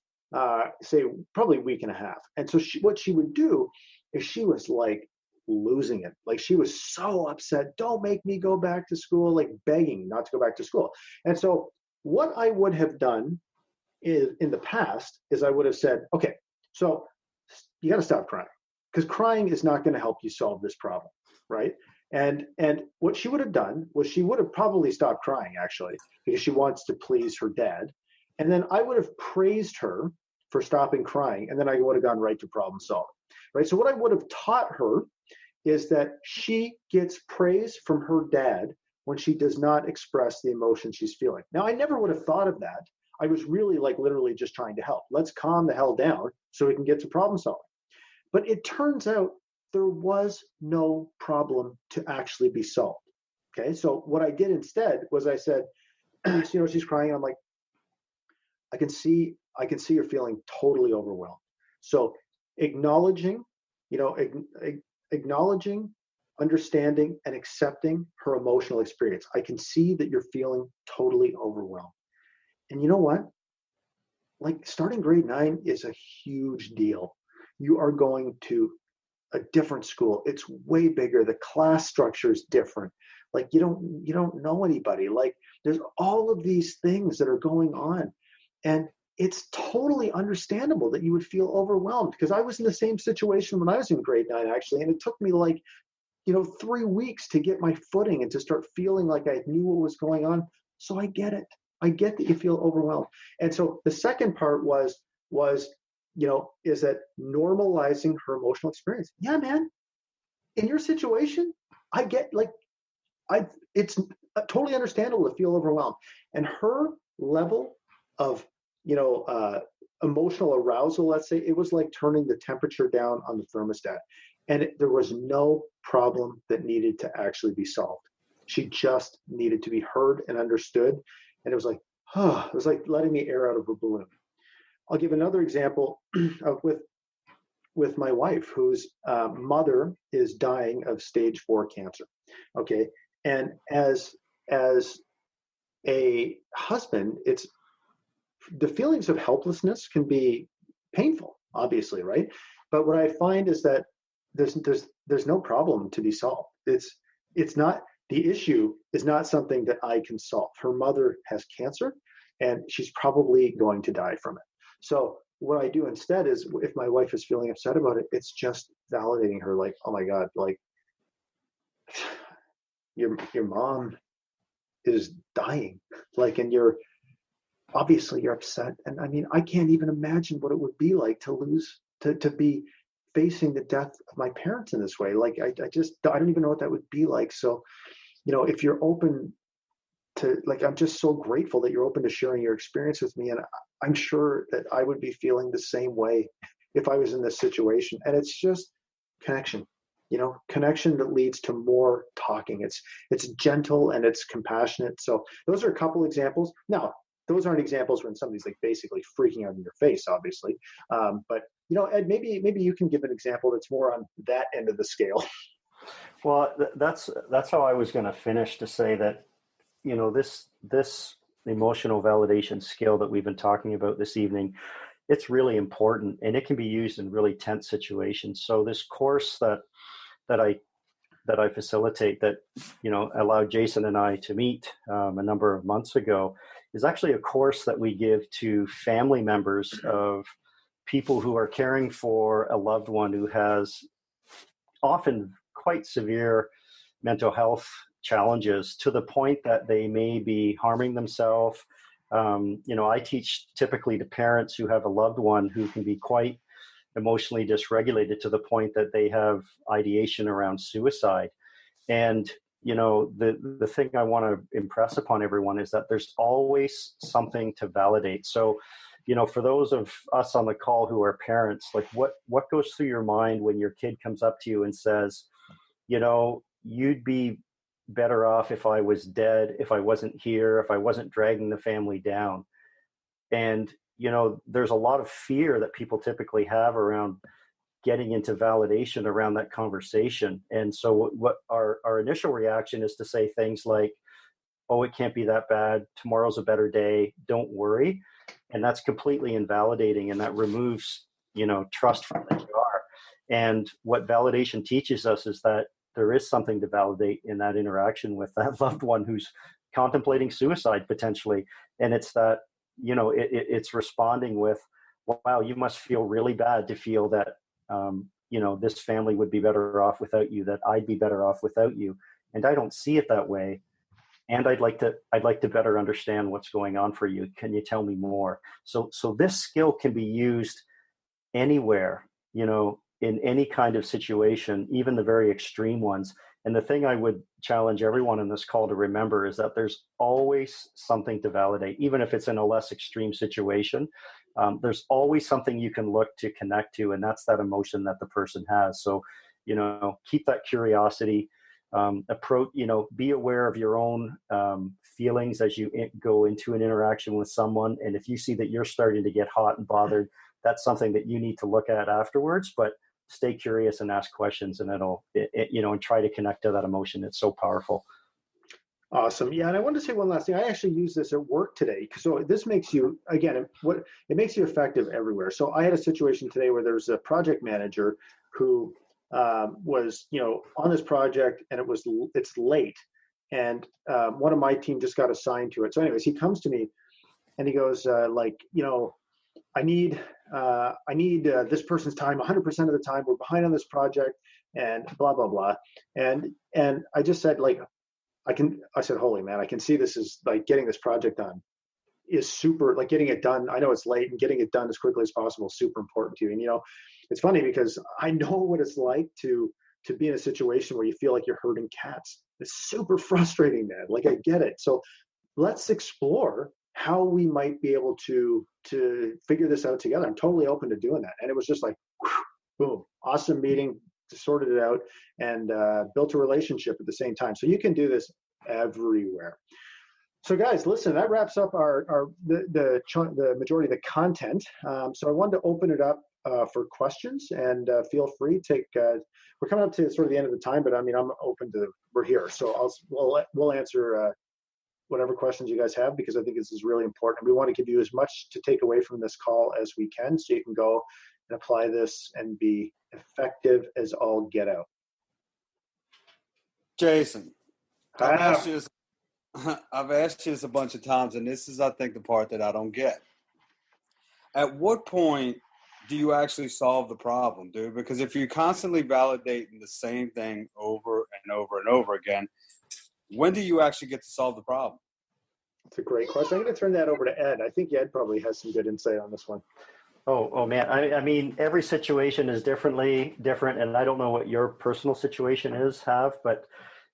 say, probably week and a half. And so what she would do is she was like losing it. Like, she was so upset. Don't make me go back to school, like begging not to go back to school. And so what I would have done in the past is I would have said, okay, so you got to stop crying, because crying is not going to help you solve this problem, right? And what she would have done was she would have probably stopped crying, actually, because she wants to please her dad. And then I would have praised her for stopping crying, and then I would have gone right to problem solving, right? So what I would have taught her is that she gets praise from her dad when she does not express the emotion she's feeling. Now, I never would have thought of that. I was really literally just trying to help. Let's calm the hell down so we can get to problem solving. But it turns out there was no problem to actually be solved. Okay, so what I did instead was I said, she's crying. I'm like, I can see you're feeling totally overwhelmed. So acknowledging, understanding, and accepting her emotional experience. I can see that you're feeling totally overwhelmed. And you know what? Starting grade 9 is a huge deal. You are going to a different school. It's way bigger. The class structure is different. You don't know anybody. There's all of these things that are going on. And it's totally understandable that you would feel overwhelmed, because I was in the same situation when I was in grade 9, actually. And it took me 3 weeks to get my footing and to start feeling like I knew what was going on. So I get it. I get that you feel overwhelmed. And so the second part was, is that normalizing her emotional experience. Yeah, man, in your situation, I get it's totally understandable to feel overwhelmed. And her level of, emotional arousal, let's say, it was like turning the temperature down on the thermostat. And there was no problem that needed to actually be solved. She just needed to be heard and understood. And it was it was like letting the air out of a balloon. I'll give another example with my wife, whose mother is dying of stage 4 cancer. Okay. And as a husband, the feelings of helplessness can be painful, obviously, right? But what I find is that there's no problem to be solved. It's not, the issue is not something that I can solve. Her mother has cancer, and she's probably going to die from it. So what I do instead is, if my wife is feeling upset about it, it's just validating her, oh my God, your mom is dying, and you're upset. And I mean, I can't even imagine what it would be like to be facing the death of my parents in this way. I don't even know what that would be like. So, if you're open I'm just so grateful that you're open to sharing your experience with me. And I'm sure that I would be feeling the same way if I was in this situation. And it's just connection, connection that leads to more talking. It's gentle and it's compassionate. So those are a couple examples. Now, those aren't examples when somebody's like basically freaking out in your face, obviously. But Ed, maybe you can give an example that's more on that end of the scale. Well, that's how I was going to finish, to say that, this emotional validation skill that we've been talking about this evening, it's really important, and it can be used in really tense situations. So this course that I facilitate, that allowed Jason and I to meet a number of months ago, is actually a course that we give to family members of people who are caring for a loved one who has often quite severe mental health challenges, to the point that they may be harming themselves. I teach typically to parents who have a loved one who can be quite emotionally dysregulated, to the point that they have ideation around suicide. And the thing I want to impress upon everyone is that there's always something to validate. So for those of us on the call who are parents, like what goes through your mind when your kid comes up to you and says, you'd be better off if I was dead, if I wasn't here, if I wasn't dragging the family down. And there's a lot of fear that people typically have around getting into validation around that conversation. And so what our initial reaction is to say things like, oh, it can't be that bad, tomorrow's a better day, don't worry. And that's completely invalidating, and that removes trust from the jar. And what validation teaches us is that there is something to validate in that interaction with that loved one who's contemplating suicide potentially. And it's that, it's responding with, wow, you must feel really bad to feel that, this family would be better off without you, that I'd be better off without you. And I don't see it that way. And I'd like to better understand what's going on for you. Can you tell me more? So this skill can be used anywhere, in any kind of situation, even the very extreme ones. And the thing I would challenge everyone in this call to remember is that there's always something to validate, even if it's in a less extreme situation. There's always something you can look to connect to, and that's that emotion that the person has. So, keep that curiosity, approach, be aware of your own feelings as you go into an interaction with someone. And if you see that you're starting to get hot and bothered, that's something that you need to look at afterwards. But stay curious and ask questions, and and try to connect to that emotion. It's so powerful. Awesome. Yeah. And I wanted to say one last thing. I actually used this at work today. So this makes you, again, it makes you effective everywhere. So I had a situation today where there was a project manager who was, on this project, and it's late. And one of my team just got assigned to it. So anyways, he comes to me and he goes, I need this person's time 100% of the time. We're behind on this project, and blah, blah, blah. And I just said, I said, holy man, I can see this is like getting this project done is super, like getting it done. I know it's late, and getting it done as quickly as possible is super important to you. And, it's funny because I know what it's like to be in a situation where you feel like you're herding cats. It's super frustrating, man. Like, I get it. So let's explore how we might be able to figure this out together. I'm totally open to doing that. And it was just like, whew, boom, awesome meeting, sorted it out, and built a relationship at the same time. So you can do this everywhere. So guys, listen, that wraps up the majority of the content. So I wanted to open it up for questions, and feel free to we're coming up to sort of the end of the time, but I mean, I'm open to, we're here. So we'll answer whatever questions you guys have, because I think this is really important. We want to give you as much to take away from this call as we can, so you can go and apply this and be effective as all get out. Jason, I've asked you this a bunch of times, and this is, I think, the part that I don't get. At what point do you actually solve the problem, dude? Because if you're constantly validating the same thing over and over and over again, when do you actually get to solve the problem? That's a great question. I'm going to turn that over to Ed. I think Ed probably has some good insight on this one. Oh man. I mean, every situation is different, and I don't know what your personal situation is, but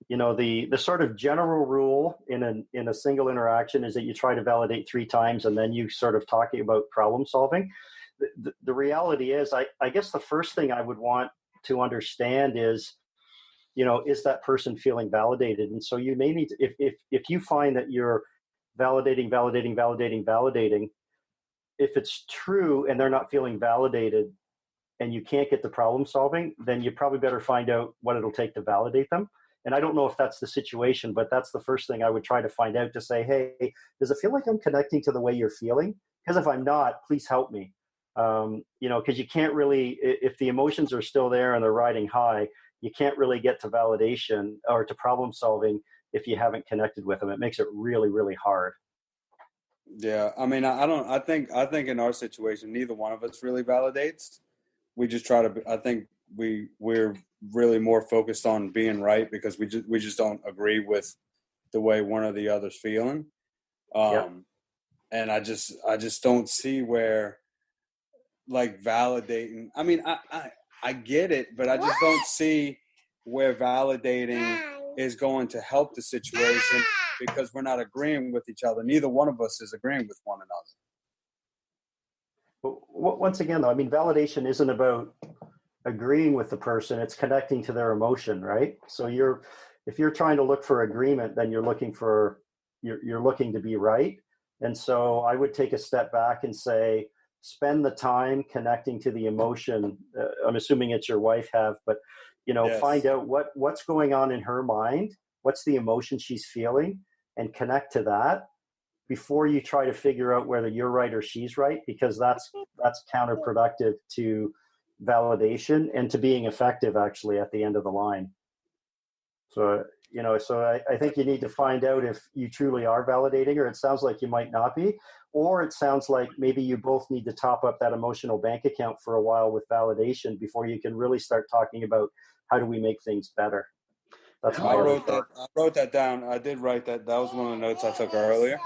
the sort of general rule in a single interaction is that you try to validate 3 times and then you sort of talking about problem solving. The reality is, I guess the first thing I would want to understand is, is that person feeling validated? And so you may need to, if you find that you're validating, if it's true and they're not feeling validated and you can't get the problem solving, then you probably better find out what it'll take to validate them. And I don't know if that's the situation, but that's the first thing I would try to find out, to say, hey, does it feel like I'm connecting to the way you're feeling? Because if I'm not, please help me. Because you can't really, if the emotions are still there and they're riding high, you can't really get to validation or to problem solving if you haven't connected with them. It makes it really, really hard. Yeah, I mean, I think in our situation, neither one of us really validates. We just try to. I think we're really more focused on being right, because we just don't agree with the way one or the other's feeling. And I just don't see where, like, validating. I mean, I get it, but I just don't see where validating is going to help the situation, because we're not agreeing with each other. Neither one of us is agreeing with one another. But once again, though, I mean, validation isn't about agreeing with the person. It's connecting to their emotion, right? So if you're trying to look for agreement, then you're looking to be right. And so I would take a step back and say, spend the time connecting to the emotion. I'm assuming it's your wife, but yes. Find out what's going on in her mind. What's the emotion she's feeling, and connect to that before you try to figure out whether you're right or she's right, because that's counterproductive to validation and to being effective, actually, at the end of the line. So, I think you need to find out if you truly are validating, or it sounds like you might not be, or it sounds like maybe you both need to top up that emotional bank account for a while with validation before you can really start talking about how do we make things better. That's I wrote that down. I did write that. That was one of the notes I took earlier.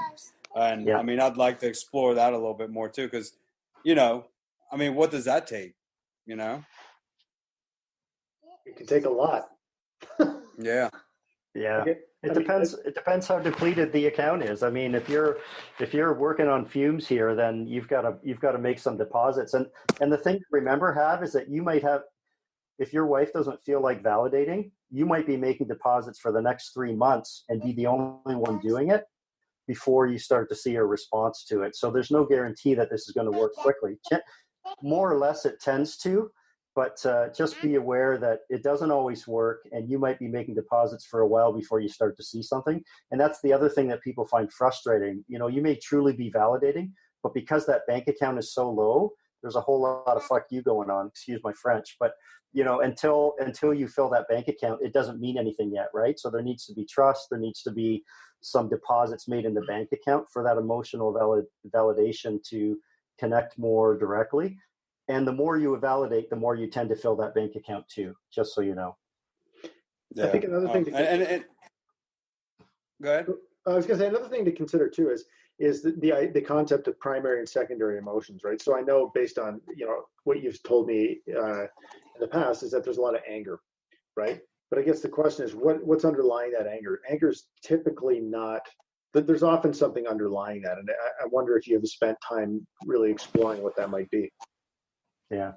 And yeah. I mean, I'd like to explore that a little bit more too, because, I mean, what does that take? It can take a lot. Yeah. Yeah. It depends how depleted the account is. I mean, if you're working on fumes here, then you've got to make some deposits. And the thing to remember, is that you might have, if your wife doesn't feel like validating, you might be making deposits for the next 3 months and be the only one doing it before you start to see a response to it. So there's no guarantee that this is going to work quickly. More or less it tends to, but just be aware that it doesn't always work, and you might be making deposits for a while before you start to see something. And that's the other thing that people find frustrating. You may truly be validating, but because that bank account is so low, there's a whole lot of fuck you going on, excuse my French, but until you fill that bank account, it doesn't mean anything yet, right? So there needs to be trust. There needs to be some deposits made in the bank account for that emotional validation to connect more directly. And the more you validate, the more you tend to fill that bank account too, just so you know. Yeah. I think another thing to and go ahead. I was going to say another thing to consider too is the concept of primary and secondary emotions, right? So I know, based on what you've told me in the past, is that there's a lot of anger, right? But I guess the question is, what's underlying that anger? Anger is typically not, but there's often something underlying that, and I wonder if you have spent time really exploring what that might be. Yeah.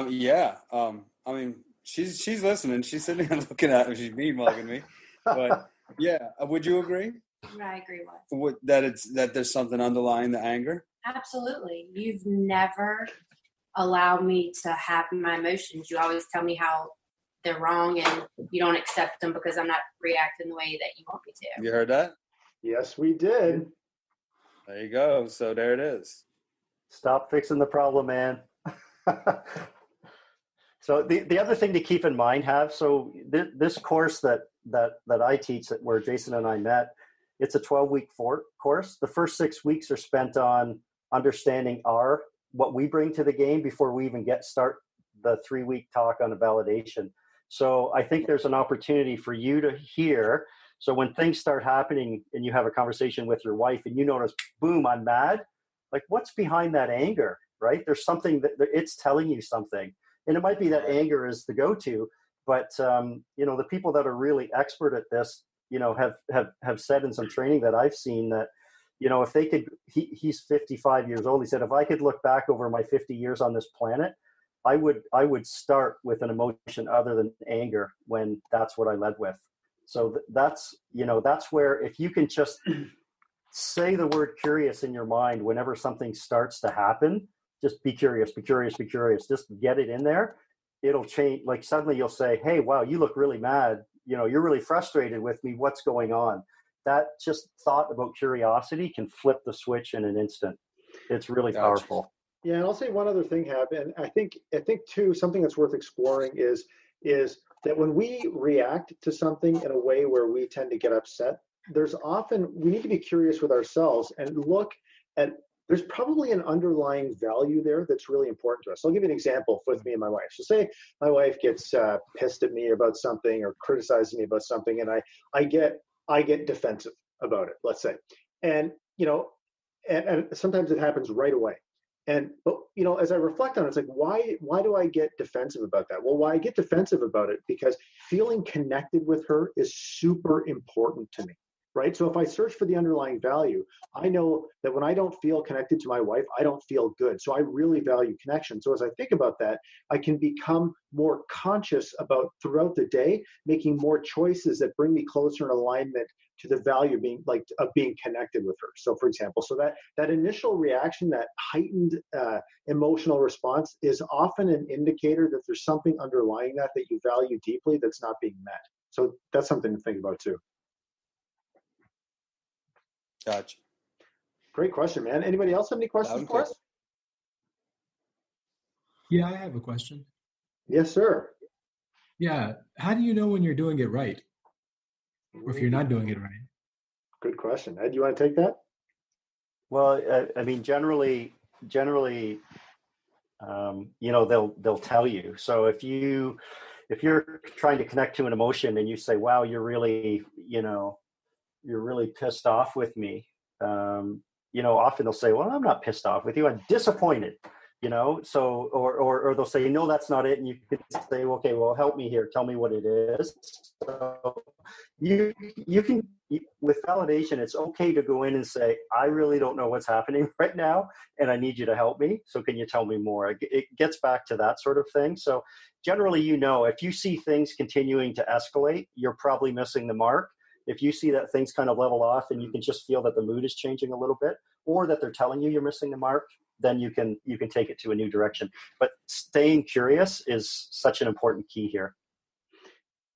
Yeah. I mean, she's listening. She's sitting there looking at me. She's mean mugging me. But yeah, would you agree? I agree with that there's something underlying the anger? Absolutely. You've never allowed me to have my emotions. You always tell me how they're wrong, and you don't accept them because I'm not reacting the way that you want me to. You heard that? Yes, we did. There you go. So there it is. Stop fixing the problem, man. So the other thing to keep in mind, so this course that I teach, where Jason and I met, it's a 12-week course. The first 6 weeks are spent on understanding what we bring to the game before we even start the 3-week talk on a validation. So I think there's an opportunity for you to hear. So when things start happening and you have a conversation with your wife and you notice, boom, I'm mad. Like, what's behind that anger, right? There's something that it's telling you something. And it might be that anger is the go-to, But the people that are really expert at this, have said in some training that I've seen that, if they could, he's 55 years old. He said, if I could look back over my 50 years on this planet, I would start with an emotion other than anger when that's what I led with. So that's where, if you can just say the word curious in your mind whenever something starts to happen, just be curious, be curious, be curious. Just get it in there. It'll change. Like suddenly you'll say, hey, wow, you look really mad. You're really frustrated with me. What's going on? That just thought about curiosity can flip the switch in an instant. It's really powerful. Yeah, and I'll say one other thing, Hab, and I think too, something that's worth exploring is that when we react to something in a way where we tend to get upset, we need to be curious with ourselves and look at, there's probably an underlying value there that's really important to us. I'll give you an example with me and my wife. So say my wife gets pissed at me about something or criticizes me about something, and I get defensive about it, let's say. And, and sometimes it happens right away. But as I reflect on it, it's like, why do I get defensive about that? Well, why I get defensive about it, because feeling connected with her is super important to me, right? So if I search for the underlying value, I know that when I don't feel connected to my wife, I don't feel good. So I really value connection. So as I think about that, I can become more conscious about throughout the day, making more choices that bring me closer in alignment to the value of being connected with her. So for example, that initial reaction, that heightened emotional response is often an indicator that there's something underlying that you value deeply that's not being met. So that's something to think about too. Gotcha. Great question, man. Anybody else have any questions for us? Yeah, I have a question. Yes, sir. Yeah. How do you know when you're doing it right? Or if you're not doing it right? Good question. Ed, you want to take that? Well, I mean, generally, they'll tell you. So if you're trying to connect to an emotion and you say, wow, you're really pissed off with me. Often they'll say, well, I'm not pissed off with you. I'm disappointed, so, or they'll say, no, that's not it. And you can say, okay, well, help me here. Tell me what it is. So you can, with validation, it's okay to go in and say, I really don't know what's happening right now, and I need you to help me. So can you tell me more? It gets back to that sort of thing. So generally, if you see things continuing to escalate, you're probably missing the mark. If you see that things kind of level off and you can just feel that the mood is changing a little bit, or that they're telling you you're missing the mark, then you can take it to a new direction. But staying curious is such an important key here.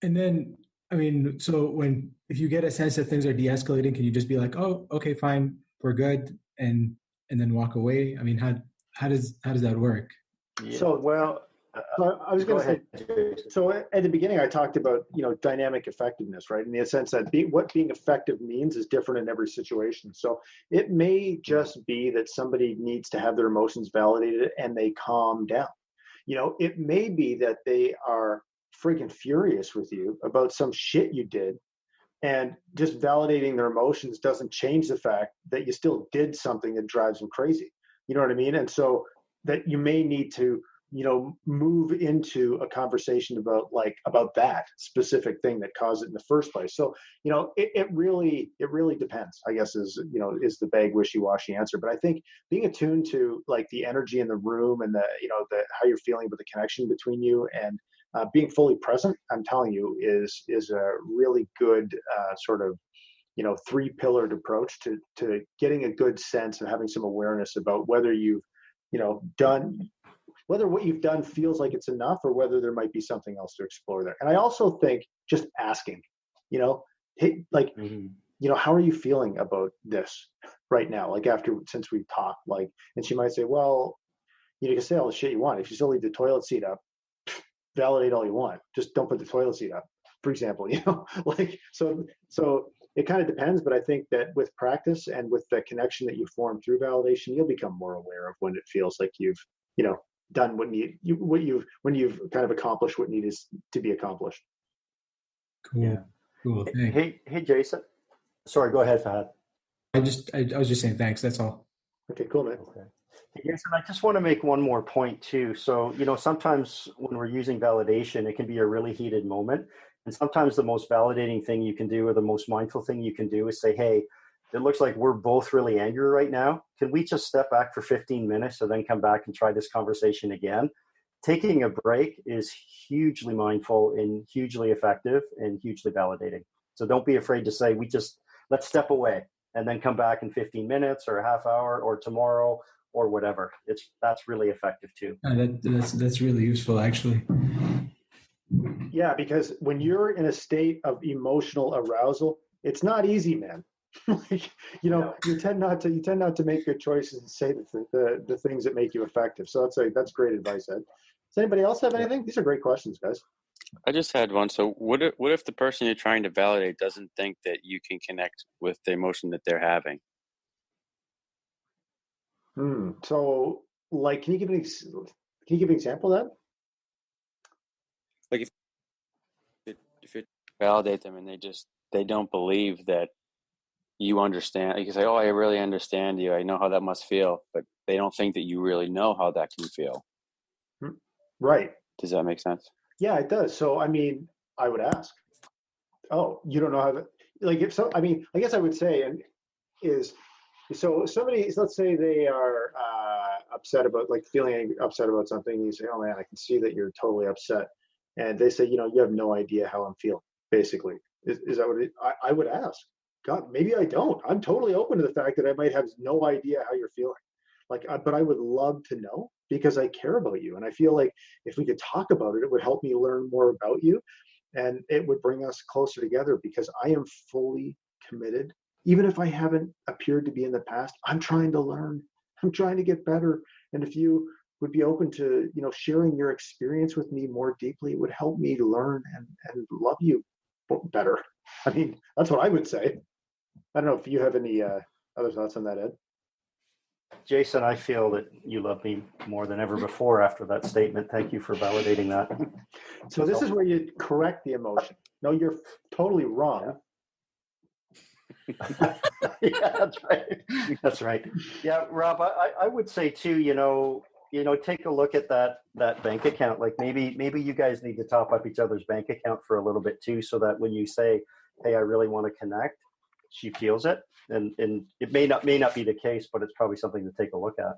And then, I mean, so if you get a sense that things are de-escalating, can you just be like, oh, okay, fine, we're good, and then walk away? I mean, how does that work? Yeah. So, I was going to say, so at the beginning, I talked about, dynamic effectiveness, right? In the sense that what being effective means is different in every situation. So it may just be that somebody needs to have their emotions validated and they calm down. It may be that they are freaking furious with you about some shit you did, and just validating their emotions doesn't change the fact that you still did something that drives them crazy. You know what I mean? And so that you may need to move into a conversation about that specific thing that caused it in the first place. So, it really depends, I guess, is the vague wishy-washy answer. But I think being attuned to the energy in the room and the how you're feeling with the connection between you, and being fully present, I'm telling you, is a really good sort of three-pillared approach to getting a good sense and having some awareness about whether you've whether what you've done feels like it's enough, or whether there might be something else to explore there. And I also think just asking, hey, how are you feeling about this right now? Since we've talked, and she might say, well, you can say all the shit you want. If you still leave the toilet seat up, validate all you want. Just don't put the toilet seat up, for example, so it kind of depends. But I think that with practice and with the connection that you form through validation, you'll become more aware of when it feels like you've, done when you've kind of accomplished what needed to be accomplished. Cool. Yeah. Cool. Thanks. Hey, Jason. Sorry, go ahead, Fahad. I was just saying thanks. That's all. Okay, cool, man. Okay. Yes, and I just want to make one more point too. So, sometimes when we're using validation, it can be a really heated moment. And sometimes the most validating thing you can do, or the most mindful thing you can do, is say, hey, it looks like we're both really angry right now. Can we just step back for 15 minutes and then come back and try this conversation again? Taking a break is hugely mindful and hugely effective and hugely validating. So don't be afraid to say, let's step away and then come back in 15 minutes or a half hour or tomorrow or whatever. That's really effective too. That's really useful, actually. Yeah, because when you're in a state of emotional arousal, it's not easy, man. You tend not to make good choices and say the things that make you effective. So that's great advice, Ed. Does anybody else have anything? These are great questions, guys. I just had one. So what if the person you're trying to validate doesn't think that you can connect with the emotion that they're having? So, like, can you give an example of that? Like if you validate them and they don't believe that you understand, you can say, oh, I really understand you. I know how that must feel, but they don't think that you really know how that can feel. Right. Does that make sense? Yeah, it does. So, I mean, I would ask, oh, you don't know how to, like, if so, I mean, I guess I would say, so somebody, let's say they are upset about, like, feeling upset about something, and you say, oh man, I can see that you're totally upset. And they say, you have no idea how I'm feeling, basically. Is that what I would ask? God, maybe I don't. I'm totally open to the fact that I might have no idea how you're feeling. But I would love to know, because I care about you. And I feel like if we could talk about it, it would help me learn more about you. And it would bring us closer together, because I am fully committed. Even if I haven't appeared to be in the past, I'm trying to learn. I'm trying to get better. And if you would be open to, sharing your experience with me more deeply, it would help me learn and love you better. I mean, that's what I would say. I don't know if you have any other thoughts on that, Ed. Jason, I feel that you love me more than ever before after that statement. Thank you for validating that. So this is where you correct the emotion. No, you're totally wrong. Yeah, that's right. That's right. Yeah, Rob, I would say too, take a look at that bank account. Like maybe you guys need to top up each other's bank account for a little bit too, so that when you say, hey, I really want to connect, she feels it. And it may not be the case, but it's probably something to take a look at.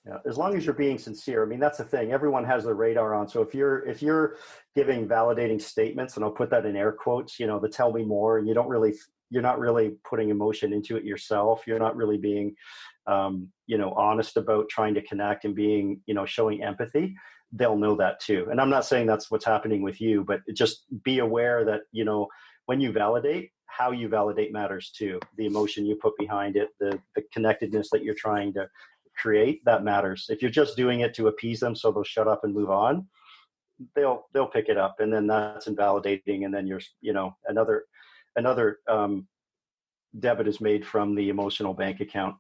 Yeah, as long as you're being sincere. I mean, that's the thing. Everyone has their radar on. So if you're giving validating statements, and I'll put that in air quotes, the tell me more, and you're not really putting emotion into it yourself. You're not really being, honest about trying to connect and being, showing empathy. They'll know that too. And I'm not saying that's what's happening with you, but just be aware that, when you validate, how you validate matters too. The emotion you put behind it, the connectedness that you're trying to create, that matters. If you're just doing it to appease them so they'll shut up and move on, they'll pick it up, and then that's invalidating, and then you're another debit is made from the emotional bank account.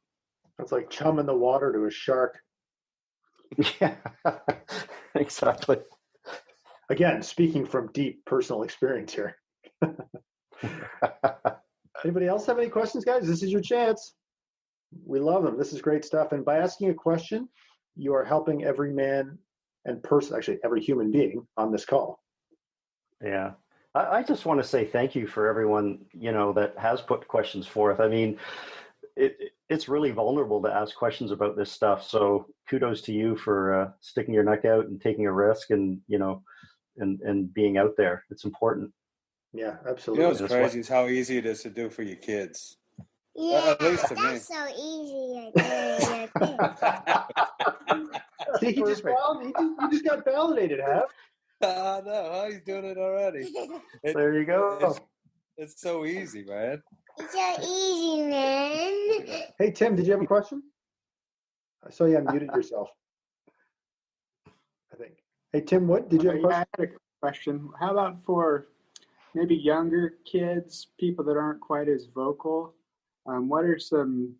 That's like chum in the water to a shark. Yeah, exactly. Again, speaking from deep personal experience here. Anybody else have any questions, guys? This is your chance. We love them. This is great stuff. And by asking a question, you are helping every man and person, actually every human being on this call. Yeah. I just want to say thank you for everyone, that has put questions forth. I mean, it's really vulnerable to ask questions about this stuff. So kudos to you for sticking your neck out and taking a risk and, and being out there. It's important. Yeah, absolutely. What's crazy is how easy it is to do for your kids. Yeah, at least to me. that's so easy. I do See, he just got validated, Hav. No, how he's doing it already. There you go. It's so easy, man. It's so easy, man. Hey, Tim, did you have a question? I saw you unmuted yourself, I think. Hey, Tim, did you have a question? Yeah, I had a question. How about for maybe younger kids, people that aren't quite as vocal? What are some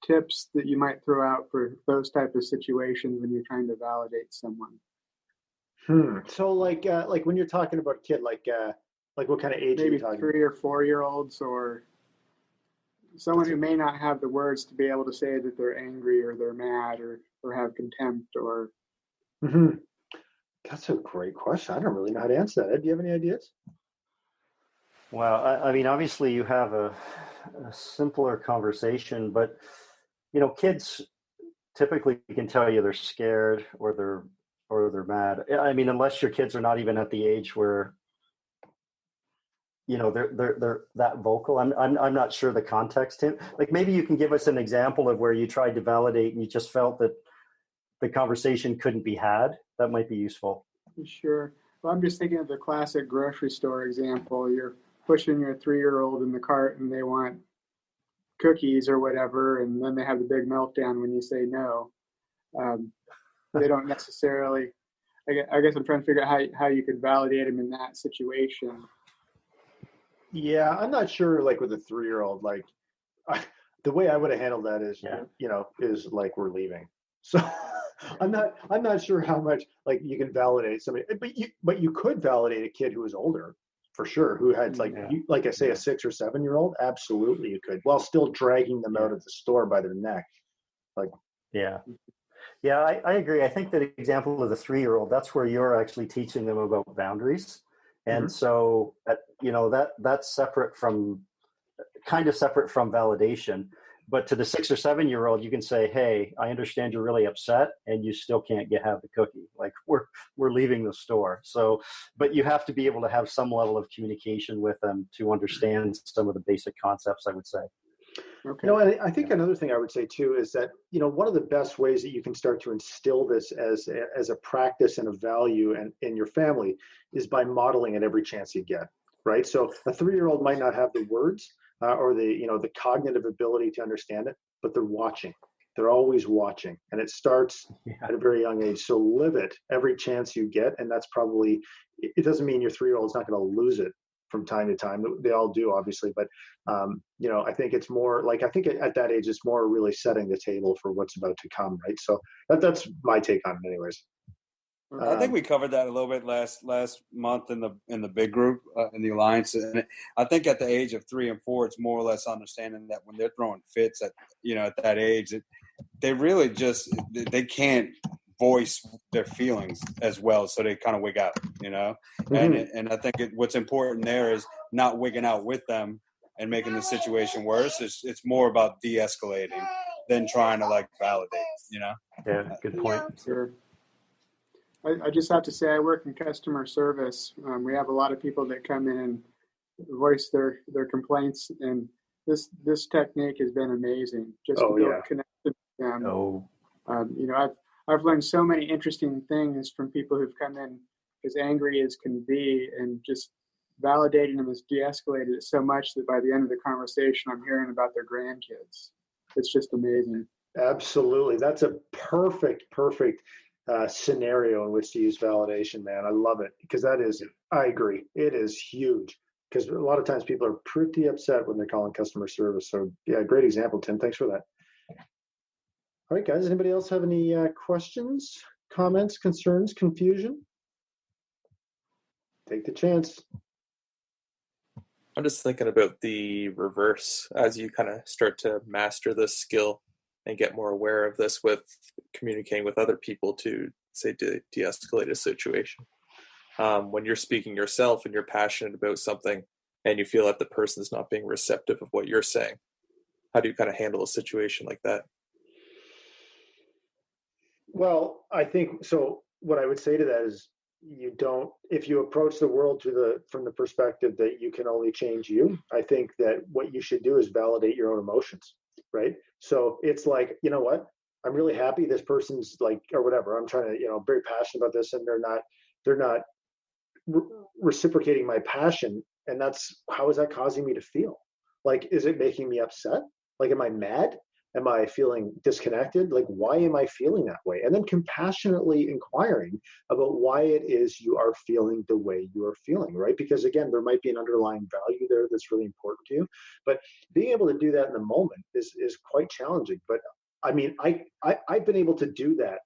tips that you might throw out for those type of situations when you're trying to validate someone? So like when you're talking about a kid, like what kind of age maybe are you talking? 3 or 4 year olds or someone who may not have the words to be able to say that they're angry or they're mad or have contempt or. Mm-hmm. That's a great question. I don't really know how to answer that. Ed, do you have any ideas? Well, I mean, obviously you have a simpler conversation, but kids typically can tell you they're scared or they're mad. I mean, unless your kids are not even at the age where they're that vocal. I'm not sure the context. Tim, like maybe you can give us an example of where you tried to validate and you just felt that the conversation couldn't be had. That might be useful. Sure. Well, I'm just thinking of the classic grocery store example. You're pushing your 3-year-old in the cart and they want cookies or whatever, and then they have the big meltdown when you say no. They don't necessarily. I guess I'm trying to figure out how you could validate them in that situation. Yeah, I'm not sure. Like with a 3-year-old, like the way I would have handled that is, is like we're leaving. So I'm not sure how much like you can validate somebody, but you could validate a kid who is older for sure, who had like I say, a 6 or 7-year-old. Absolutely, you could, while still dragging them out of the store by their neck. Like, yeah, I agree. I think that example of the 3-year-old, that's where you're actually teaching them about boundaries. And so, that's separate from validation. But to the 6 or 7-year-old, you can say, "Hey, I understand you're really upset, and you still can't have the cookie. Like we're leaving the store." So, but you have to be able to have some level of communication with them to understand some of the basic concepts, I would say. Okay. And I think another thing I would say too is that one of the best ways that you can start to instill this as a practice and a value in your family is by modeling it every chance you get. Right. So a 3-year-old might not have the words or the cognitive ability to understand it, but they're watching. They're always watching, and it starts at a very young age. So live it every chance you get, and that's probably. It doesn't mean your 3-year-old is not going to lose it from time to time. They all do, obviously, but I think it's more like at that age, it's more really setting the table for what's about to come, right? So that's my take on it, anyways. I think we covered that a little bit last month in the big group in the alliance, and I think at the age of 3 and 4, it's more or less understanding that when they're throwing fits at that age, they really they can't voice their feelings as well, so they kind of wig out, and I think what's important there is not wigging out with them and making the situation worse. It's more about de-escalating than trying to like validate, Yeah, good point. Sure. I just have to say, I work in customer service. We have a lot of people that come in and voice their complaints, and this technique has been amazing. Just to build connection with them. I've learned so many interesting things from people who've come in as angry as can be, and just validating them has de-escalated it so much that by the end of the conversation, I'm hearing about their grandkids. It's just amazing. Absolutely, that's a perfect scenario in which to use validation, man. I love it because I agree. It is huge because a lot of times people are pretty upset when they're calling customer service. So yeah, great example, Tim. Thanks for that. All right, guys, anybody else have any questions, comments, concerns, confusion? Take the chance. I'm just thinking about the reverse as you kind of start to master this skill and get more aware of this with communicating with other people to, say, de-escalate a situation. When you're speaking yourself and you're passionate about something and you feel that the person's not being receptive of what you're saying, how do you kind of handle a situation like that? Well, I think so. What I would say to that is if you approach the world from the perspective that you can only change you, I think that what you should do is validate your own emotions. Right. So it's like, you know what, I'm really happy this person's like, or whatever, I'm trying to, very passionate about this, and they're not reciprocating my passion. And how is that causing me to feel? Like, is it making me upset? Like, am I mad? Am I feeling disconnected? Like, why am I feeling that way? And then compassionately inquiring about why it is you are feeling the way you are feeling, right? Because again, there might be an underlying value there that's really important to you. But being able to do that in the moment is quite challenging. But I mean, I've been able to do that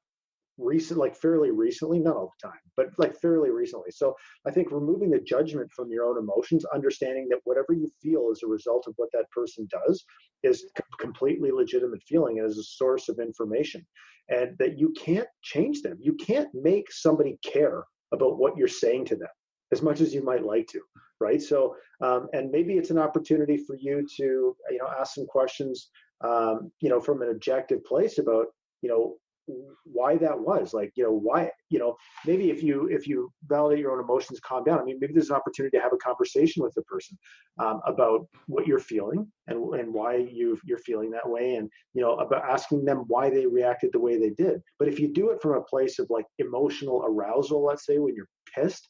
fairly recently, not all the time, but like fairly recently. So I think removing the judgment from your own emotions, understanding that whatever you feel as a result of what that person does is completely legitimate feeling and is a source of information, and that you can't change them. You can't make somebody care about what you're saying to them as much as you might like to, right? So, and maybe it's an opportunity for you to, ask some questions, from an objective place about, why that was, like, why, maybe if you validate your own emotions, calm down. I mean, maybe there's an opportunity to have a conversation with the person about what you're feeling and why you're feeling that way, and about asking them why they reacted the way they did. But if you do it from a place of like emotional arousal, let's say when you're pissed,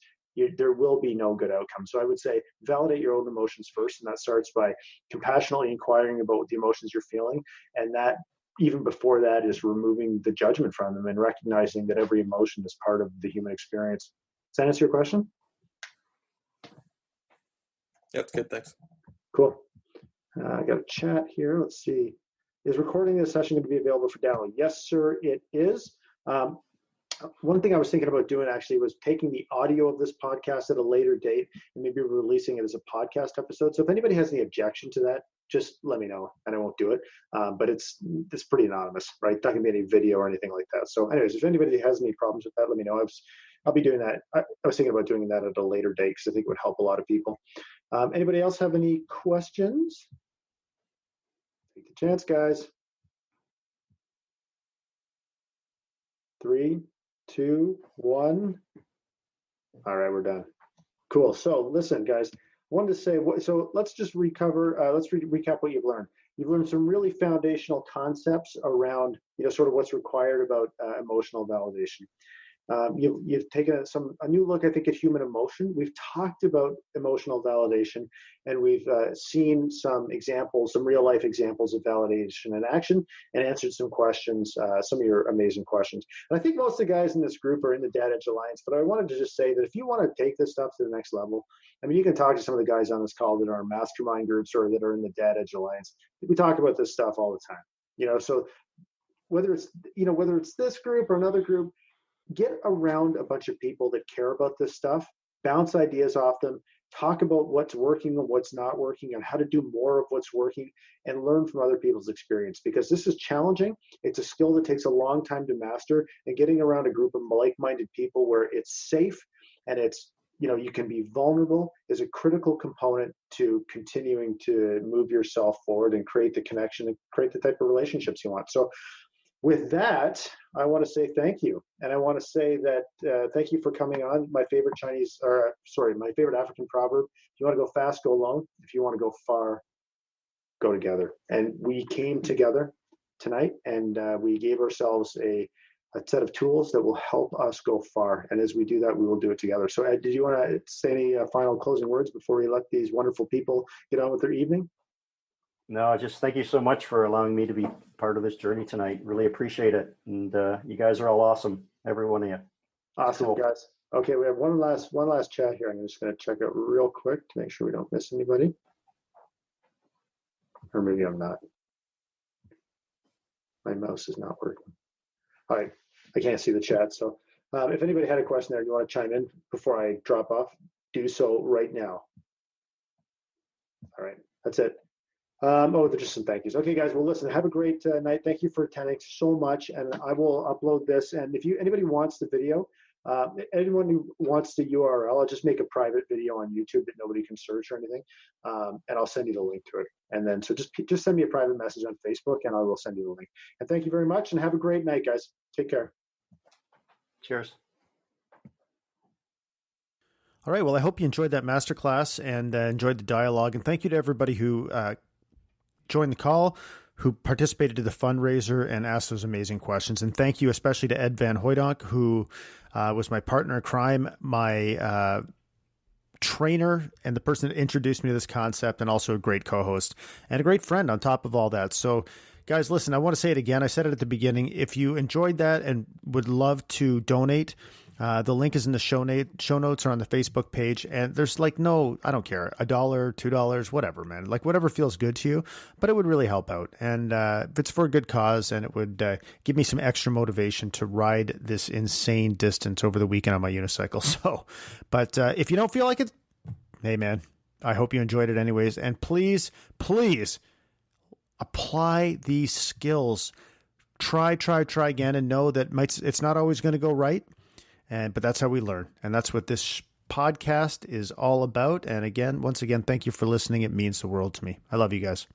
there will be no good outcome. So I would say validate your own emotions first, and that starts by compassionately inquiring about the emotions you're feeling, and that even before that is removing the judgment from them and recognizing that every emotion is part of the human experience. Does that answer your question? Yeah, that's good. Thanks. Cool. I got a chat here. Let's see. Is recording this session going to be available for download? Yes, sir, it is. One thing I was thinking about doing actually was taking the audio of this podcast at a later date and maybe releasing it as a podcast episode. So if anybody has any objection to that, just let me know and I won't do it. But it's pretty anonymous, right? Not gonna be any video or anything like that. So anyways, if anybody has any problems with that, let me know. I'll be doing that. I was thinking about doing that at a later date because I think it would help a lot of people. Anybody else have any questions? Take the chance, guys. 3, 2, 1. All right, we're done. Cool. So listen, guys, I wanted to say, so let's just recover, recap what you've learned. You've learned some really foundational concepts around, sort of what's required about emotional validation. You've taken a new look, I think, at human emotion. We've talked about emotional validation, and we've seen some examples, some real life examples of validation in action, and answered some questions, some of your amazing questions. And I think most of the guys in this group are in the Dad Edge Alliance, but I wanted to just say that if you want to take this stuff to the next level, I mean, you can talk to some of the guys on this call that are in mastermind groups or that are in the Dad Edge Alliance. We talk about this stuff all the time, so whether it's this group or another group, get around a bunch of people that care about this stuff, bounce ideas off them, talk about what's working and what's not working and how to do more of what's working, and learn from other people's experience, because this is challenging. It's a skill that takes a long time to master, and getting around a group of like-minded people where it's safe and it's, you can be vulnerable is a critical component to continuing to move yourself forward and create the connection and create the type of relationships you want. So with that, I want to say thank you. And I want to say that thank you for coming on. My favorite my favorite African proverb: if you want to go fast, go alone. If you want to go far, go together. And we came together tonight, and we gave ourselves a set of tools that will help us go far. And as we do that, we will do it together. So Ed, did you want to say any final closing words before we let these wonderful people get on with their evening? No, just thank you so much for allowing me to be part of this journey tonight. Really appreciate it. And you guys are all awesome, every one of you. Awesome, cool. Guys. Okay, we have one last chat here. I'm just going to check out real quick to make sure we don't miss anybody. Or maybe I'm not. My mouse is not working. All right, I can't see the chat. So if anybody had a question there, you want to chime in before I drop off, do so right now. All right, that's it. There's just some thank yous. Okay, guys. Well, listen. Have a great night. Thank you for attending so much, and I will upload this. And if anybody wants the video, anyone who wants the URL, I'll just make a private video on YouTube that nobody can search or anything, and I'll send you the link to it. And then so just send me a private message on Facebook, and I will send you the link. And thank you very much, and have a great night, guys. Take care. Cheers. All right. Well, I hope you enjoyed that masterclass and enjoyed the dialogue. And thank you to everybody who joined the call, who participated in the fundraiser and asked those amazing questions. And thank you especially to Ed Van Hooydonk, who was my partner in crime, my trainer, and the person that introduced me to this concept, and also a great co-host and a great friend on top of all that. So guys, listen, I want to say it again. I said it at the beginning. If you enjoyed that and would love to donate, The link is in the show notes or on the Facebook page. And there's like I don't care, $1, $2, whatever, man. Like whatever feels good to you, but it would really help out. And if it's for a good cause, and it would give me some extra motivation to ride this insane distance over the weekend on my unicycle. So, but if you don't feel like it, hey man, I hope you enjoyed it anyways. And please apply these skills. Try again, and know that it's not always going to go right. But that's how we learn. And that's what this podcast is all about. And once again, thank you for listening. It means the world to me. I love you guys.